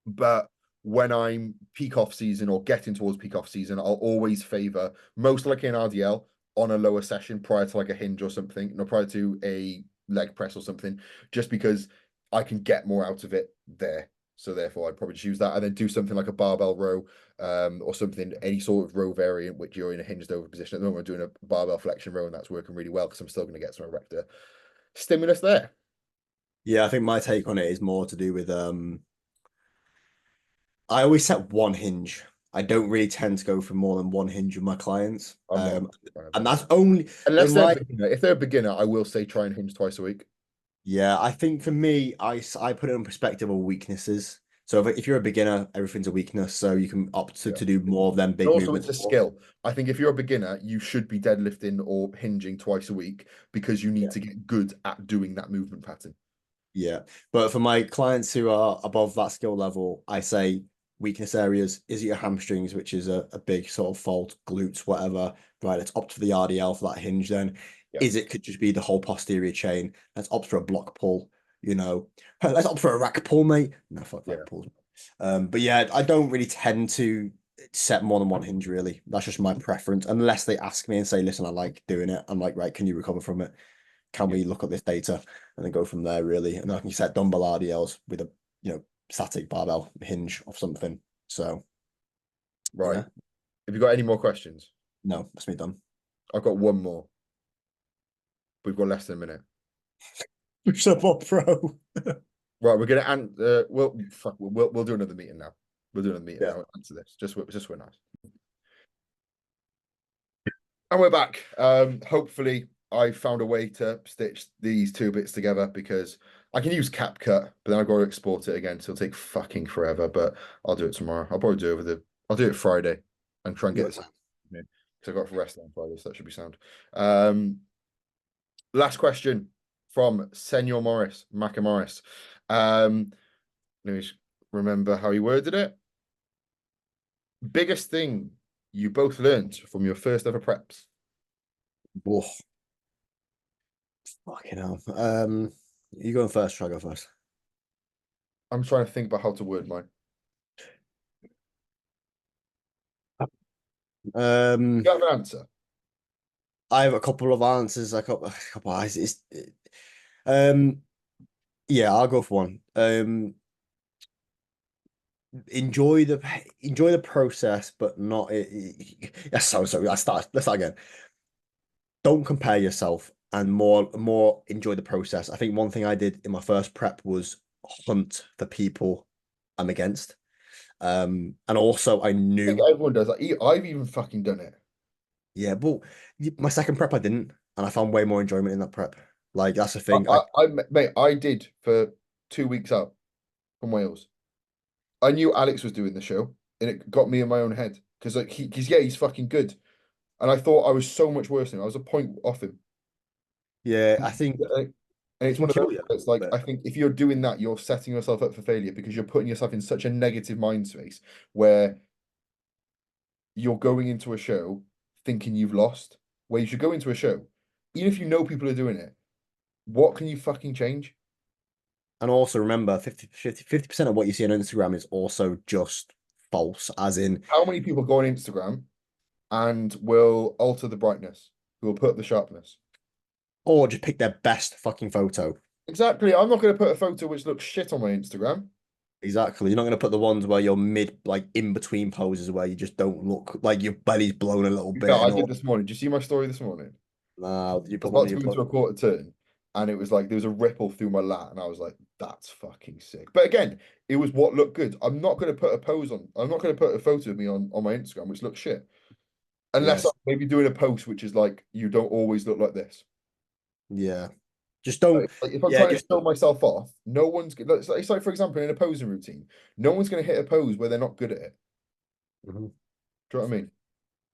Speaker 1: But when I'm peak off season or getting towards peak off season, I'll always favor most likely an RDL on a lower session prior to like a hinge or something, prior to a leg press or something, just because I can get more out of it there. So therefore, I'd probably choose that and then do something like a barbell row, or something, any sort of row variant which you're in a hinged over position. At the moment, I'm doing a barbell flexion row, and that's working really well because I'm still going to get some erector stimulus there.
Speaker 2: Yeah, I think my take on it is more to do with I always set one hinge. I don't really tend to go for more than one hinge with my clients.
Speaker 1: I'm not a fan of
Speaker 2: And
Speaker 1: that.
Speaker 2: that's only
Speaker 1: Unless
Speaker 2: in
Speaker 1: they're a
Speaker 2: my
Speaker 1: beginner. If they're a beginner, I will say try and hinge twice a week.
Speaker 2: yeah, I think for me, I put it in perspective of weaknesses. So if you're a beginner, everything's a weakness. So you can opt
Speaker 1: Yeah.
Speaker 2: to do more of them
Speaker 1: And
Speaker 2: big
Speaker 1: also, it's
Speaker 2: movements.
Speaker 1: a skill. I think if you're a beginner, you should be deadlifting or hinging twice a week because you need
Speaker 2: Yeah.
Speaker 1: to get good at doing that movement pattern.
Speaker 2: Yeah. But for my clients who are above that skill level, I say weakness areas is your hamstrings, which is a big sort of fault, glutes, whatever. Right. Let's opt for the RDL for that hinge then.
Speaker 1: Yeah.
Speaker 2: Is it could just be the whole posterior chain. Let's opt for a block pull, you know. Let's opt for a rack pull, mate. No, fuck rack
Speaker 1: Yeah.
Speaker 2: pulls. But yeah, I don't really tend to set more than one hinge, really. That's just my preference. Unless they ask me and say, listen, I like doing it. I'm like, right, can you recover from it? Can
Speaker 1: Yeah.
Speaker 2: we look at this data and then go from there, really? And I can set dumbbell RDLs with a static barbell hinge of something. So
Speaker 1: Right.
Speaker 2: yeah,
Speaker 1: Have you got any more questions?
Speaker 2: no, that's me done.
Speaker 1: I've got one more. We've got less than a minute.
Speaker 2: Push up up pro.
Speaker 1: Right, we're gonna we'll do another meeting now. We'll do another meeting
Speaker 2: Yeah.
Speaker 1: now. Answer this. Just we're nice. And we're back. Hopefully I found a way to stitch these two bits together because I can use CapCut, but then I've got to export it again, so it'll take fucking forever. But I'll do it tomorrow. I'll do it Friday and try and get
Speaker 2: Yeah.
Speaker 1: this because I've got rest on Friday, so that should be sound. Um, last question from Senor Morris, Macca Morris. Let me just remember how he worded it. Biggest thing you both learned from your first ever preps.
Speaker 2: Oh, fucking hell. You going first? Try go first.
Speaker 1: I'm trying to think about how to word mine.
Speaker 2: Um,
Speaker 1: You have an answer.
Speaker 2: I have a couple of answers. A couple of answers. Um, yeah, I'll go for one. Enjoy the process, but not. Yeah, sorry. Let's start again. Don't compare yourself, and more enjoy the process. I think one thing I did in my first prep was hunt for people I'm against. And also I
Speaker 1: I think
Speaker 2: knew,
Speaker 1: everyone does. Like, I've even fucking done it.
Speaker 2: yeah, but my second prep I didn't, and I found way more enjoyment in that prep. Like that's the
Speaker 1: I,
Speaker 2: thing.
Speaker 1: mate, I did for 2 weeks out from Wales. I knew Alex was doing the show, and it got me in my own head because like he's fucking good, and I thought I was so much worse than him. I was a point off him.
Speaker 2: Yeah, I
Speaker 1: And
Speaker 2: think
Speaker 1: and
Speaker 2: it
Speaker 1: it's
Speaker 2: can
Speaker 1: one of
Speaker 2: kill
Speaker 1: those
Speaker 2: you.
Speaker 1: where it's like
Speaker 2: But
Speaker 1: I think if you're doing that, you're setting yourself up for failure because you're putting yourself in such a negative mind space where you're going into a show thinking you've lost, where you should go into a show, even if you know people are doing it, what can you fucking change?
Speaker 2: and also remember 50% of what you see on Instagram is also just false, as in,
Speaker 1: How many people go on Instagram and will alter the brightness, who will put up the sharpness?
Speaker 2: or just pick their best fucking photo.
Speaker 1: Exactly. I'm not going to put a photo which looks shit on my Instagram.
Speaker 2: Exactly. You're not going to put the ones where you're mid, like in between poses where you just don't look like your belly's blown a little
Speaker 1: Yeah,
Speaker 2: bit
Speaker 1: I
Speaker 2: and
Speaker 1: did
Speaker 2: all.
Speaker 1: this morning. Did you see my story this morning?
Speaker 2: Nah, you
Speaker 1: I was
Speaker 2: put one
Speaker 1: about
Speaker 2: of
Speaker 1: to
Speaker 2: your
Speaker 1: go into
Speaker 2: posts.
Speaker 1: a quarter turn, and it was like there was a ripple through my lat, and I was like, "That's fucking sick." But again, it was what looked good. I'm not going to put a pose on. I'm not going to put a photo of me on my Instagram which looks shit, unless I'm
Speaker 2: Yes.
Speaker 1: maybe doing a post which is like, "You don't always look like this."
Speaker 2: Yeah. Just don't.
Speaker 1: Like, if I'm
Speaker 2: Yeah.
Speaker 1: trying to
Speaker 2: Just
Speaker 1: show myself off, no one's. It's like, for example, in a posing routine, no one's going to hit a pose where they're not good at it.
Speaker 2: Mhm.
Speaker 1: Do you know what I mean?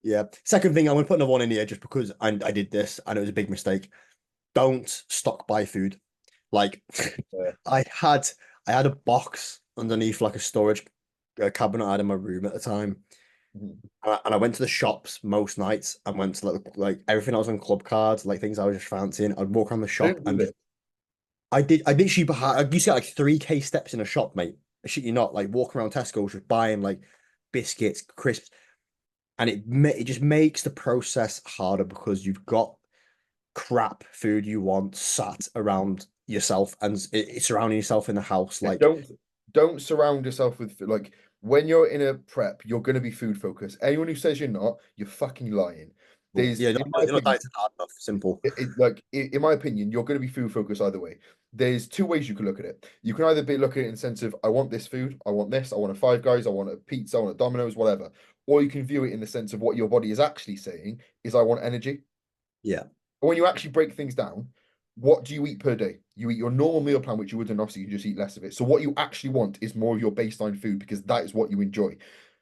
Speaker 2: Yeah. Second thing, I'm gonna put another one in here just because I did this and it was a big mistake. Don't stock buy food. Like
Speaker 1: Yeah.
Speaker 2: I had I had a box underneath like a storage cabinet I had in my room at the time.
Speaker 1: Mhm.
Speaker 2: And I went to the shops most nights and went to like everything I was on club cards, like things I was just fancying. I'd walk around the
Speaker 1: I
Speaker 2: shop
Speaker 1: didn't do
Speaker 2: and
Speaker 1: this.
Speaker 2: just I literally I used to get like 3K steps in a shop, mate. I shit you not, like walking around Tesco just buying like biscuits, crisps, and it just makes the process harder because you've got crap food you want sat around yourself and it's surrounding yourself in the house.
Speaker 1: Yeah,
Speaker 2: Like,
Speaker 1: don't surround yourself with like when you're in a prep, you're going to be food focused. Anyone who says you're not, you're fucking lying.
Speaker 2: well,
Speaker 1: There's,
Speaker 2: yeah,
Speaker 1: in my
Speaker 2: you're not
Speaker 1: opinion,
Speaker 2: dieting hard enough. Simple.
Speaker 1: in my opinion, you're going to be food focused either way. There's two ways you can look at it. You can either be looking at it in the sense of I want this food, I want this, I want a Five Guys, I want a pizza, I want a Domino's, whatever. Or you can view it in the sense of what your body is actually saying is I want energy.
Speaker 2: Yeah.
Speaker 1: But when you actually break things down, what do you eat per day? You eat your normal meal plan, which you would, and obviously you just eat less of it. So what you actually want is more of your baseline food because that is what you enjoy.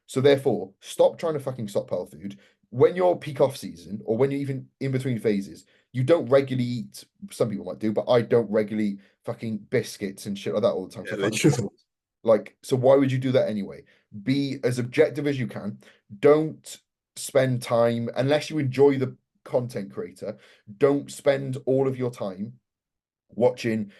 Speaker 1: So therefore, stop trying to fucking stockpile food. When you're peak off season or when you're even in between phases, you don't regularly eat. Some people might do, but I don't regularly fucking biscuits and shit like that all the time.
Speaker 2: Yeah,
Speaker 1: So I can't
Speaker 2: literally.
Speaker 1: afford it. Like, so why would you do that anyway? Be as objective as you can. Don't spend time unless you enjoy the content creator. Don't spend all of your time watching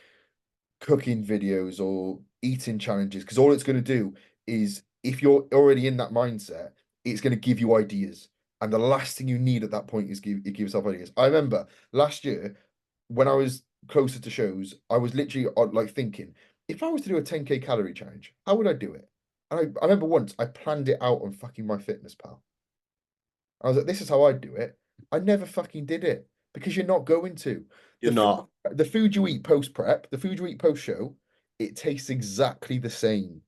Speaker 1: cooking videos or eating challenges because all it's going to do is if you're already in that mindset, it's going to give you ideas. And the last thing you need at that point is give yourself ideas. I remember last year when I was closer to shows, I was literally like thinking, if I was to do a 10K calorie challenge, how would I do it? And I remember once I planned it out on fucking my fitness pal. I was like, this is how I do it. I never fucking did it because you're not going to.
Speaker 2: You're
Speaker 1: The food,
Speaker 2: not.
Speaker 1: the food you eat post prep, the food you eat post show, it tastes exactly the same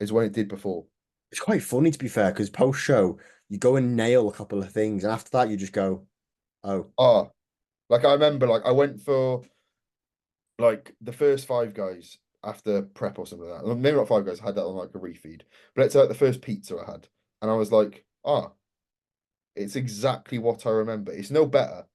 Speaker 1: as when it did before.
Speaker 2: It's quite funny to be fair, because post show, you go and nail a couple of things, and after that, you just go, oh,
Speaker 1: Ah, like I remember, like I went for like the first Five Guys after prep or something like that. Well, maybe not Five Guys, I had that on like a refeed, but it's like the first pizza I had, and I was like, it's exactly what I remember. It's no better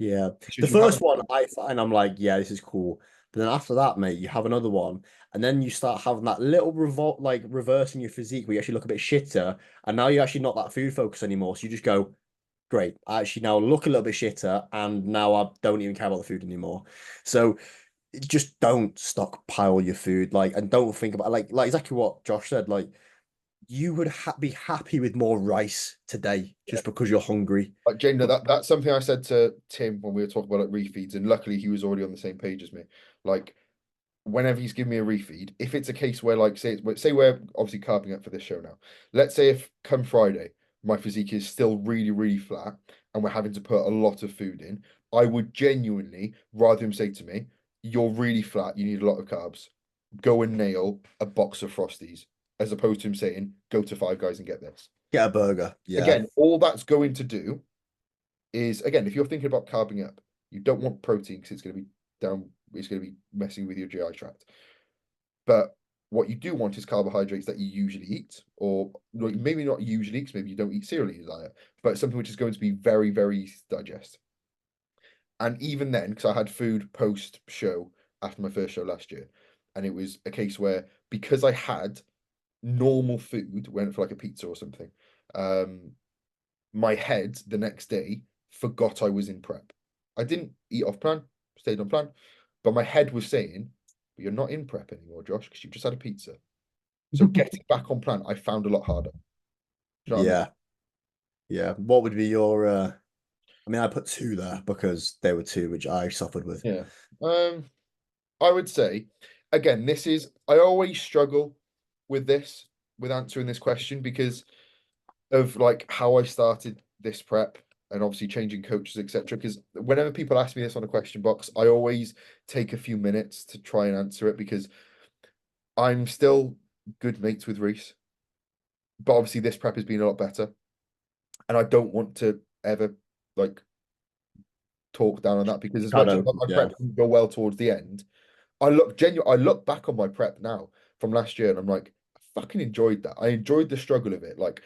Speaker 2: yeah. The
Speaker 1: because you
Speaker 2: first
Speaker 1: haven't.
Speaker 2: one, I find I'm like, yeah, this is cool. But then after that, mate, you have another one, and then you start having that little revolt, like reversing your physique, where you actually look a bit shitter, and now you're actually not that food focused anymore. So you just go, great, I actually now look a little bit shitter, and now I don't even care about the food anymore. So just don't stockpile your food, like, and don't think about like exactly what Josh said, like. you would be happy with more rice today just because you're hungry.
Speaker 1: Like Jane,
Speaker 2: But
Speaker 1: that's something I said to Tim when we were talking about like refeeds, and luckily he was already on the same page as me. Like whenever he's giving me a refeed, if it's a case where like say we're obviously carving up for this show now. Let's say if come Friday my physique is still really, really flat and we're having to put a lot of food in, I would genuinely rather him say to me, "You're really flat, you need a lot of carbs. Go and nail a box of Frosties," as opposed to him saying, "Go to Five Guys and get this."
Speaker 2: get a burger. Yeah.
Speaker 1: Again, all that's going to do is again, if you're thinking about carving up, you don't want protein because it's going to be down, it's going to be messing with your GI tract. But what you do want is carbohydrates that you usually eat, or like, maybe not usually, because maybe you don't eat cereal in your diet, but something which is going to be very, very easy to digest. And even then, because I had food post show after my first show last year, and it was a case where because I had normal food, went for like a pizza or something, um, my head the next day forgot I was in prep. I didn't eat off plan, stayed on plan, but my head was saying, "But you're not in prep anymore, Josh, because you've just had a pizza." So getting back on plan, I found a lot harder. Do you know what I mean?
Speaker 2: Yeah. Yeah. What would be your I mean, I put two there because they were two which I suffered with.
Speaker 1: Yeah. I would say, again, I always struggle with this, with answering this question because of like how I started this prep and obviously changing coaches, etc. Because whenever people ask me this on a question box, I always take a few minutes to try and answer it because I'm still good mates with Reese, but obviously this prep has been a lot better, and I don't want to ever like talk down on that because as much as
Speaker 2: Shadow.
Speaker 1: my
Speaker 2: Yeah.
Speaker 1: prep didn't go well towards the end, I look back on my prep now from last year and I'm like, I fucking enjoyed that. I enjoyed the struggle of it. Like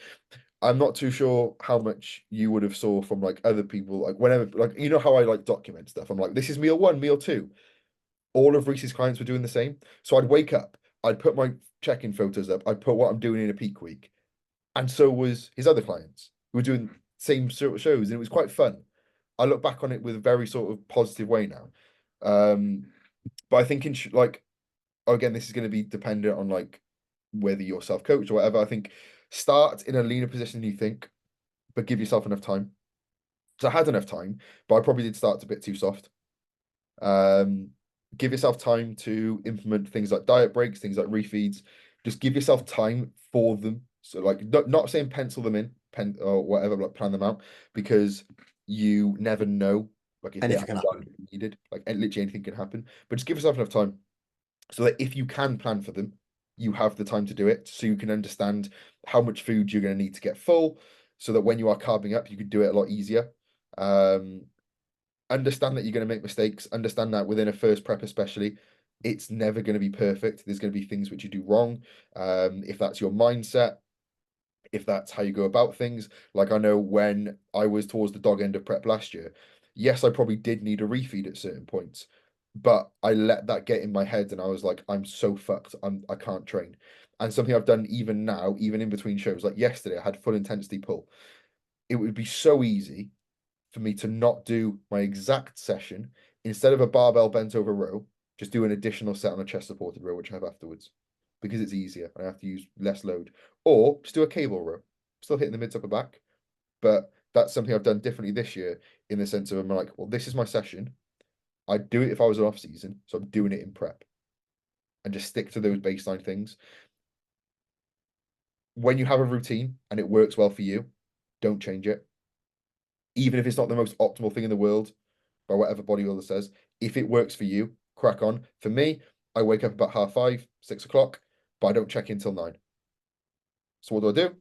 Speaker 1: I'm not too sure how much you would have saw from like other people, like whenever like you know how I like document stuff. I'm like, this is meal one, meal two. All of Reese's clients were doing the same. So I'd wake up, I'd put my check-in photos up, I'd put what I'm doing in a peak week. And so was his other clients who were doing same sort of shows, and it was quite fun. I look back on it with a very sort of positive way now. Um, but I think like again, this is going to be dependent on like whether you're self-coached or whatever. I think start in a leaner position than you think, but give yourself enough time. So I had enough time, but I probably did start a bit too soft. Um, give yourself time to implement things like diet breaks, things like refeeds. Just give yourself time for them. So like not saying pencil them in, pen or whatever, like plan them out, because you never know like if they
Speaker 2: Anything can
Speaker 1: actually
Speaker 2: happen.
Speaker 1: are needed. Like literally anything can happen. But just give yourself enough time so that if you can plan for them, you have the time to do it. So you can understand how much food you're going to need to get full, so that when you are carving up, you can do it a lot easier. Um, understand that you're going to make mistakes. Understand that within a first prep, especially, it's never going to be perfect. There's going to be things which you do wrong. If that's your mindset, if that's how you go about things. Like I know when I was towards the dog end of prep last year, yes, I probably did need a refeed at certain points, but I let that get in my head and I was like, I'm so fucked. I can't train. And something I've done even now, even in between shows, like yesterday, I had full intensity pull. It would be so easy for me to not do my exact session instead of a barbell bent over row, just do an additional set on a chest supported row, which I have afterwards because it's easier. I have to use less load, or just do a cable row, still hitting the mids upper back. But that's something I've done differently this year in the sense of I'm like, well, this is my session. I'd do it if I was an off season, so I'm doing it in prep and just stick to those baseline things. When you have a routine and it works well for you, don't change it. Even if it's not the most optimal thing in the world, by whatever bodybuilder says, if it works for you, crack on. For me, I wake up about 5:30, 6 o'clock, but I don't check in till 9. So what do?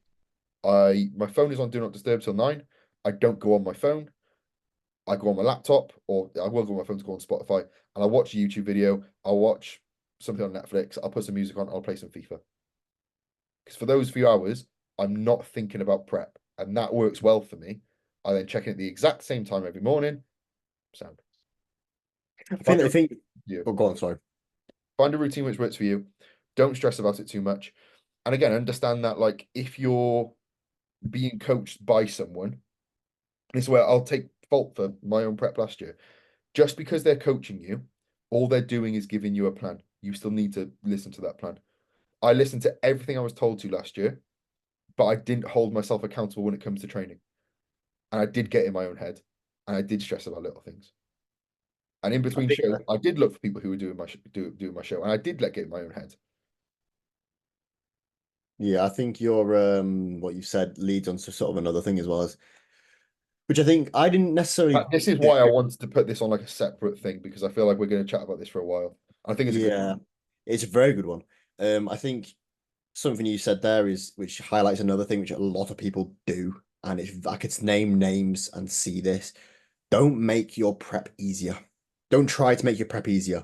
Speaker 1: My phone is on do not disturb till 9. I don't go on my phone. I go on my laptop, or I will go on my phone to go on Spotify, and I'll watch a YouTube video. I'll watch something on Netflix. I'll put some music on. I'll play some FIFA. Because for those few hours, I'm not thinking about prep, and that works well for me. I then check in at the exact same time every morning. Sound. Find
Speaker 2: I
Speaker 1: a
Speaker 2: think
Speaker 1: you.
Speaker 2: oh go on, sorry.
Speaker 1: Find a routine which works for you. Don't stress about it too much. And again, understand that like if you're being coached by someone, this is where I'll take fault for my own prep last year. Just because they're coaching you, all they're doing is giving you a plan. You still need to listen to that plan. I listened to everything I was told to last year. but I didn't hold myself accountable when it comes to training. And I did get in my own head, and I did stress about little things. And in
Speaker 2: I
Speaker 1: between
Speaker 2: think
Speaker 1: shows, I did look for people who were doing my show, and I did let get in my own head.
Speaker 2: yeah, I think your what you said leads on to sort of another thing as well as which I think I didn't necessarily
Speaker 1: This is
Speaker 2: do.
Speaker 1: why I wanted to put this on like a separate thing because I feel like we're going to chat about this for a while. I think it's a good.
Speaker 2: Yeah, it's a very good one. I think something you said there is which highlights another thing which a lot of people do, and it's I could name names and see this. Don't make your prep easier. Don't try to make your prep easier.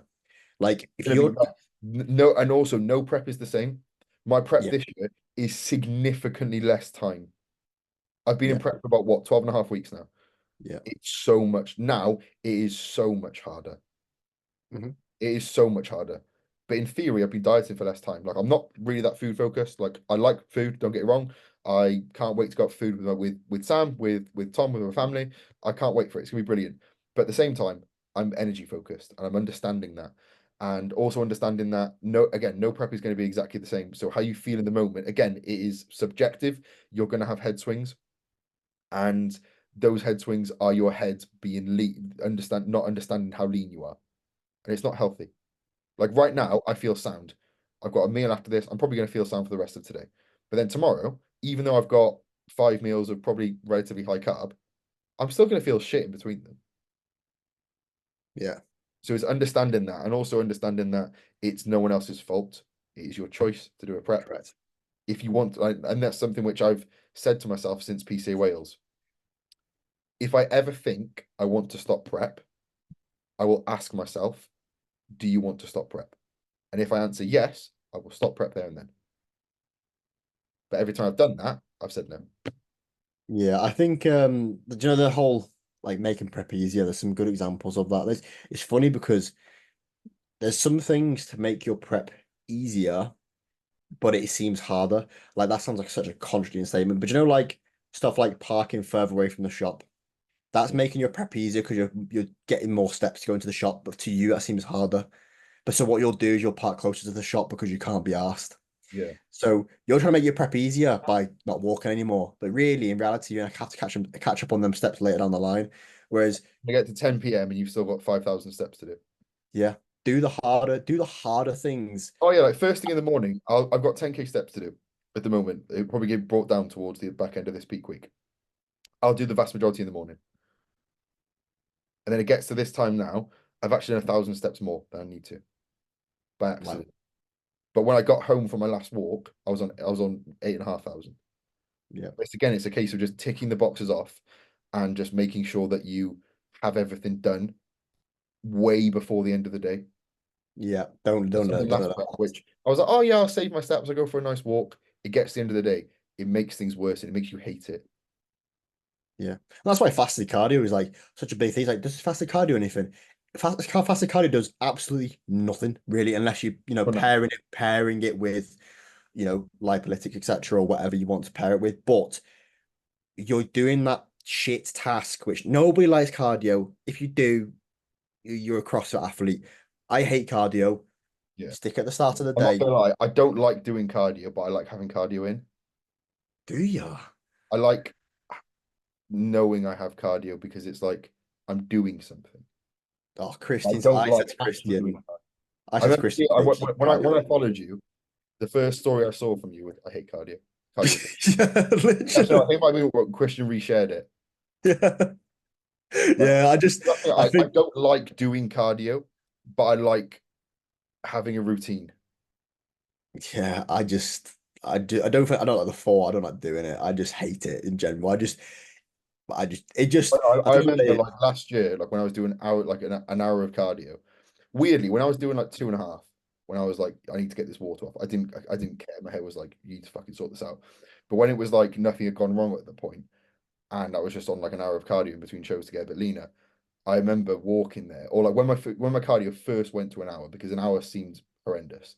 Speaker 2: Like if
Speaker 1: Going to be
Speaker 2: you're
Speaker 1: no, and also no prep is the same. My prep
Speaker 2: yeah,
Speaker 1: this year is significantly less time. I've been in
Speaker 2: yeah,
Speaker 1: prep for about what 12 and a half weeks now.
Speaker 2: yeah.
Speaker 1: It's so much now. It is so much harder.
Speaker 2: Hmm.
Speaker 1: It is so much harder. But in theory, I've been dieting for less time. Like I'm not really that food focused. Like I like food, don't get it wrong. I can't wait to go out for food with Sam, with Tom, with my family. I can't wait for it. It's gonna be brilliant. But at the same time, I'm energy focused and I'm understanding that. And also understanding that no prep is going to be exactly the same. So how you feel in the moment, again, it is subjective. You're going to have head swings, and those head swings are your head being lean, not understanding how lean you are, and it's not healthy. Like right now, I feel sound. I've got a meal after this. I'm probably going to feel sound for the rest of today. But then tomorrow, even though I've got 5 meals of probably relatively high carb, I'm still going to feel shit in between them.
Speaker 2: Yeah,
Speaker 1: So it's understanding that and also understanding that it's no one else's fault. It is your choice to do a prep.
Speaker 2: correct.
Speaker 1: If you want, and that's something which I've said to myself since PCA Wales. If I ever think I want to stop prep, I will ask myself, do you want to stop prep? And if I answer yes, I will stop prep there and then. But every time I've done that, I've said no.
Speaker 2: Yeah, I think do you know the whole like making prep easier, there's some good examples of that. It's funny because there's some things to make your prep easier, but it seems harder. Like that sounds like such a contradicting statement. But you know, like stuff like parking further away from the shop, that's making your prep easier because you're getting more steps to go into the shop. But to you, that seems harder. But so what you'll do is you'll park closer to the shop because you can't be asked.
Speaker 1: Yeah.
Speaker 2: So you're trying to make your prep easier by not walking anymore. But really, in reality, you're gonna have to catch up on them steps later down the line. Whereas,
Speaker 1: You get to 10 p.m. and you've still got 5,000 steps to do.
Speaker 2: yeah, do the harder things.
Speaker 1: Oh yeah, like first thing in the morning, I've got 10K steps to do at the moment. It probably get brought down towards the back end of this peak week. I'll do the vast majority in the morning. And then it gets to this time now, I've actually done 1,000 steps more than I need to by
Speaker 2: Like,
Speaker 1: accident. But when I got home from my last walk, I was on 8,500.
Speaker 2: yeah,
Speaker 1: It's a case of just ticking the boxes off and just making sure that you have everything done way before the end of the day.
Speaker 2: yeah. Don't
Speaker 1: That's
Speaker 2: don't
Speaker 1: something
Speaker 2: let don't
Speaker 1: last
Speaker 2: let that
Speaker 1: week,
Speaker 2: last.
Speaker 1: which I was like, oh yeah, I'll save my steps. I'll go for a nice walk. It gets to the end of the day. It makes things worse and it makes you hate it.
Speaker 2: Yeah, and that's why fasted cardio is like such a big thing. It's like, does fasted cardio anything? Fasted cardio does absolutely nothing really, unless
Speaker 1: Oh, no.
Speaker 2: pairing it with lipolytics, etc., or whatever you want to pair it with. But you're doing that shit task, which nobody likes cardio. If you do, you're a CrossFit athlete. I hate cardio.
Speaker 1: Yeah.
Speaker 2: Stick at the start of the
Speaker 1: I'm not
Speaker 2: day.
Speaker 1: gonna lie, I don't like doing cardio, but I like having cardio in.
Speaker 2: Do you?
Speaker 1: I like knowing I have cardio because it's like I'm doing something.
Speaker 2: Oh,
Speaker 1: I
Speaker 2: Christians.
Speaker 1: don't like actually doing cardio.
Speaker 2: I
Speaker 1: I
Speaker 2: said to
Speaker 1: remember
Speaker 2: Christian,
Speaker 1: I,
Speaker 2: today, keep
Speaker 1: when
Speaker 2: cardio
Speaker 1: I
Speaker 2: in.
Speaker 1: followed you, the first story I saw from you was I hate cardio. Cardio.
Speaker 2: Yeah,
Speaker 1: Actually, I
Speaker 2: literally.
Speaker 1: think I mean what Christian reshared it.
Speaker 2: Yeah.
Speaker 1: Like,
Speaker 2: Yeah, I
Speaker 1: I
Speaker 2: think,
Speaker 1: don't like doing cardio, but I like having a routine.
Speaker 2: yeah, I don't like the thought. I don't like doing it. I just hate it in general. I
Speaker 1: I
Speaker 2: don't know what
Speaker 1: remember
Speaker 2: it is.
Speaker 1: like last year, like when I was doing an hour of cardio. Weirdly, when I was doing like 2.5, when I was like, I need to get this water off. I didn't care. My head was like, you need to fucking sort this out. But when it was like nothing had gone wrong at the point, and I was just on like an hour of cardio in between shows to get a bit leaner. I remember walking there, or like when my cardio first went to an hour because an hour seemed horrendous.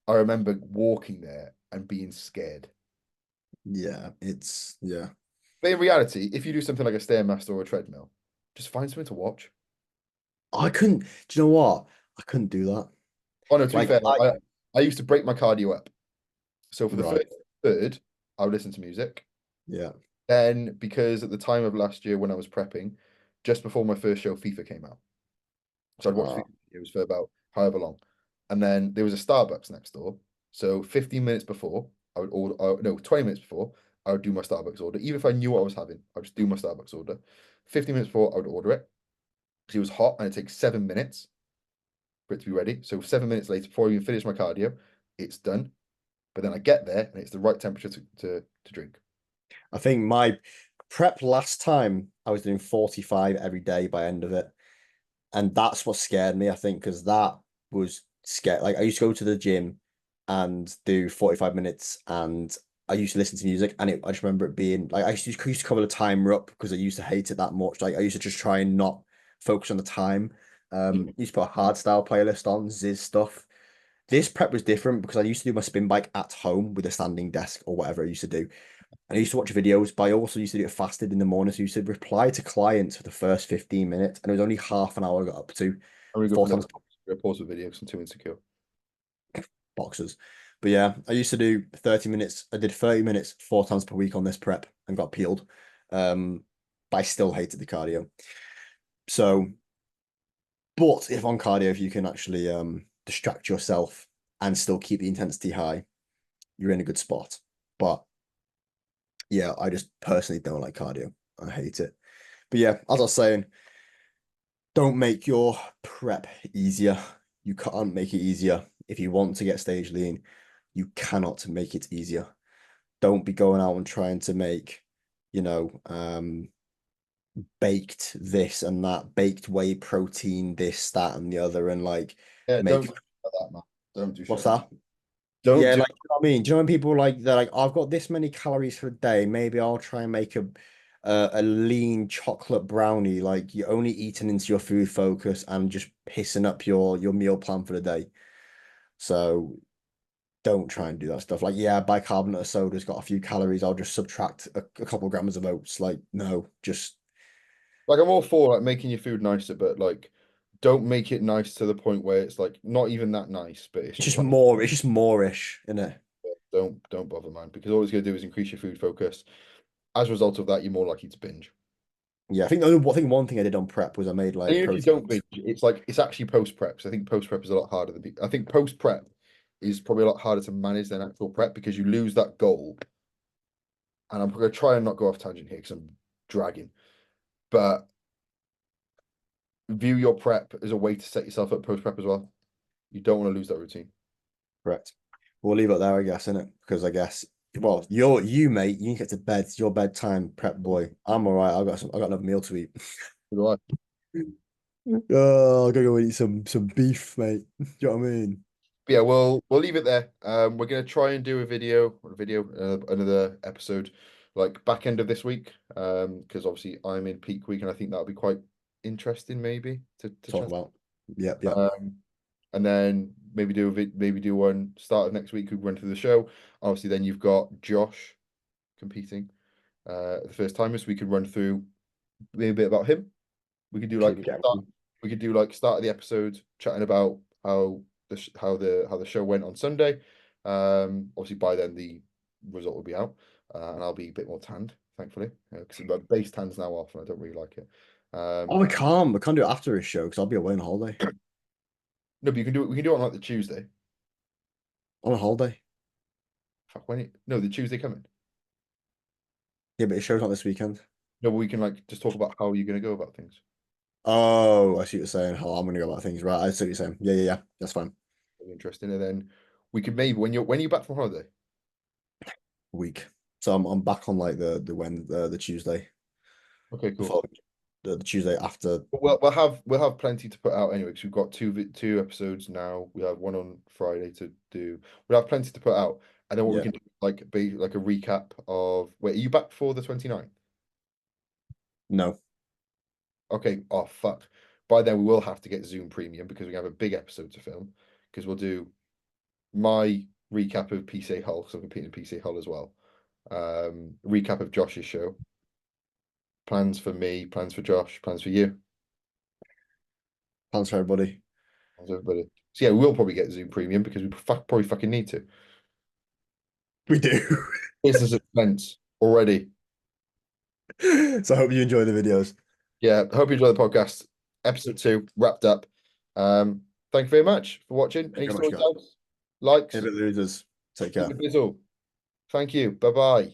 Speaker 1: I remember walking there and being scared.
Speaker 2: Yeah, it's yeah.
Speaker 1: But in reality, if you do something like a stairmaster or a treadmill, just find something to watch.
Speaker 2: I couldn't. Do you know what? I couldn't do that.
Speaker 1: Oh no, to be
Speaker 2: Like
Speaker 1: fair,
Speaker 2: I
Speaker 1: I used to break my cardio up. So for the
Speaker 2: right.
Speaker 1: first third, I would listen to music.
Speaker 2: Yeah.
Speaker 1: Then, because at the time of last year when I was prepping, just before my first show, FIFA came out. So I'd watch
Speaker 2: Oh,
Speaker 1: FIFA videos for about however long. And then there was a Starbucks next door. So 15 minutes before, I would order, no, 20 minutes before, I would do my Starbucks order. Even if I knew what I was having, I'd just do my Starbucks order. 15 minutes before, I would order it because it was hot and it takes 7 minutes for it to be ready. So 7 minutes later, before I even finish my cardio, it's done. But then I get there and it's the right temperature to drink.
Speaker 2: I think my prep last time I was doing 45 every day by end of it. And that's what scared me, I think, because that was scared. Like I used to go to the gym and do 45 minutes and I used to listen to music and I just remember it being like I used to cover the timer up because I used to hate it that much. Like I used to just try and not focus on the time.
Speaker 1: Yeah.
Speaker 2: Used to put a hard style playlist on, Ziz stuff. This prep was different because I used to do my spin bike at home with a standing desk or whatever I used to do. And I used to watch videos, but I also used to do it fasted in the morning. So I used to reply to clients for the first 15 minutes, and it was only half an hour I got up to
Speaker 1: I'm gonna go
Speaker 2: four
Speaker 1: for the
Speaker 2: times
Speaker 1: next pause the video because I'm too insecure.
Speaker 2: boxes. But yeah, I used to do 30 minutes. I did 30 minutes 4 times per week on this prep and got peeled. But I still hated the cardio. So, but if on cardio, if you can actually distract yourself and still keep the intensity high, you're in a good spot. But yeah, I just personally don't like cardio. I hate it. But yeah, as I was saying, don't make your prep easier. You can't make it easier. If you want to get stage lean, you cannot make it easier. Don't be going out and trying to make, you know, baked this and that, baked whey protein, this, that, and the other, and like
Speaker 1: Yeah, don't
Speaker 2: make
Speaker 1: do shit like that, man. Don't do
Speaker 2: what's
Speaker 1: shit like
Speaker 2: that?
Speaker 1: that. Don't
Speaker 2: Yeah,
Speaker 1: do
Speaker 2: like you know what I mean. Do you know when people like they're like, I've got this many calories for a day. Maybe I'll try and make a lean chocolate brownie. Like you're only eating into your food focus and just pissing up your meal plan for the day. So don't try and do that stuff. Like, yeah, bicarbonate soda's got a few calories. I'll just subtract a couple of grams of oats. Like, no, just
Speaker 1: like I'm all for like making your food nicer, but like don't make it nice to the point where it's like not even that nice, but it's
Speaker 2: it's
Speaker 1: just
Speaker 2: just
Speaker 1: like
Speaker 2: more. It's just more-ish, isn't it?
Speaker 1: don't bother, man, because all it's gonna do is increase your food focus. As a result of that, you're more likely to binge.
Speaker 2: Yeah, I think one thing I did on prep was I made
Speaker 1: And
Speaker 2: like
Speaker 1: even if you
Speaker 2: protein.
Speaker 1: don't binge, it's like it's actually post prep. So I think post prep is a lot harder than I think post prep is probably a lot harder to manage than actual prep because you lose that goal. And I'm gonna try and not go off tangent here because I'm dragging, but view your prep as a way to set yourself up post prep as well. You don't want to lose that routine.
Speaker 2: Correct. We'll leave it there, I guess, innit? Because I guess, well, you, mate, you can get to bed. It's your bedtime, prep boy. I'm all right. I got another meal to eat.
Speaker 1: Right.
Speaker 2: Oh, I gotta go eat some beef, mate. Do you know what I mean?
Speaker 1: But yeah, we'll leave it there. We're gonna try and do another episode, like back end of this week. Because obviously I'm in peak week, and I think that'll be quite interesting, maybe to
Speaker 2: Talk
Speaker 1: chat.
Speaker 2: about. Yep, yep.
Speaker 1: Um, and then maybe do one start of next week. We run through the show. Obviously, then you've got Josh competing, the first timers. We could run through maybe a bit about him. We could do
Speaker 2: Keep it
Speaker 1: like start,
Speaker 2: going.
Speaker 1: we could do like start of the episode chatting about how the show went on Sunday. Obviously by then the result will be out, and I'll be a bit more tanned, thankfully, because my base tan's now off, and I don't really like it.
Speaker 2: Oh,
Speaker 1: Um,
Speaker 2: we can't. We can't do it after his show because I'll be away on holiday.
Speaker 1: no, but you can do it. We can do it on like the Tuesday.
Speaker 2: On a holiday.
Speaker 1: Fuck when it. No, the Tuesday coming.
Speaker 2: Yeah, but his show's not this weekend.
Speaker 1: No, but we can like just talk about how you're gonna go about things.
Speaker 2: Oh, I see what you're saying. Oh, I'm gonna go about things. Right, I see what you're saying. Yeah, yeah, yeah. That's fine.
Speaker 1: That'd be interesting, and then we could maybe when you're back from holiday.
Speaker 2: Week. So I'm back on like the Tuesday
Speaker 1: Okay, cool.
Speaker 2: before the Tuesday after.
Speaker 1: We'll have plenty to put out anyway because we've got two episodes now. We have one on Friday to do. We'll have plenty to put out, and then what we
Speaker 2: Yeah.
Speaker 1: can do like be like a recap of. Wait, are you back for the 29th?
Speaker 2: No.
Speaker 1: Okay. Oh fuck. By then we will have to get Zoom Premium because we have a big episode to film because we'll do my recap of PCA Hull, so I'm competing in PCA Hull as well. Recap of Josh's show. Plans for me, plans for Josh, plans for you.
Speaker 2: Thanks for everybody.
Speaker 1: Plans for everybody. So yeah, we will probably get Zoom Premium because we probably fucking need to.
Speaker 2: We do.
Speaker 1: Business expense already.
Speaker 2: So I hope you enjoy the videos.
Speaker 1: Yeah, hope you enjoy the podcast. Episode 2 wrapped up. Thank you very much for watching.
Speaker 2: Thank
Speaker 1: Any
Speaker 2: you very much,
Speaker 1: story
Speaker 2: guys.
Speaker 1: times, likes,
Speaker 2: Hit it, losers. Take
Speaker 1: keep
Speaker 2: care.
Speaker 1: it visual. Thank you. Bye bye.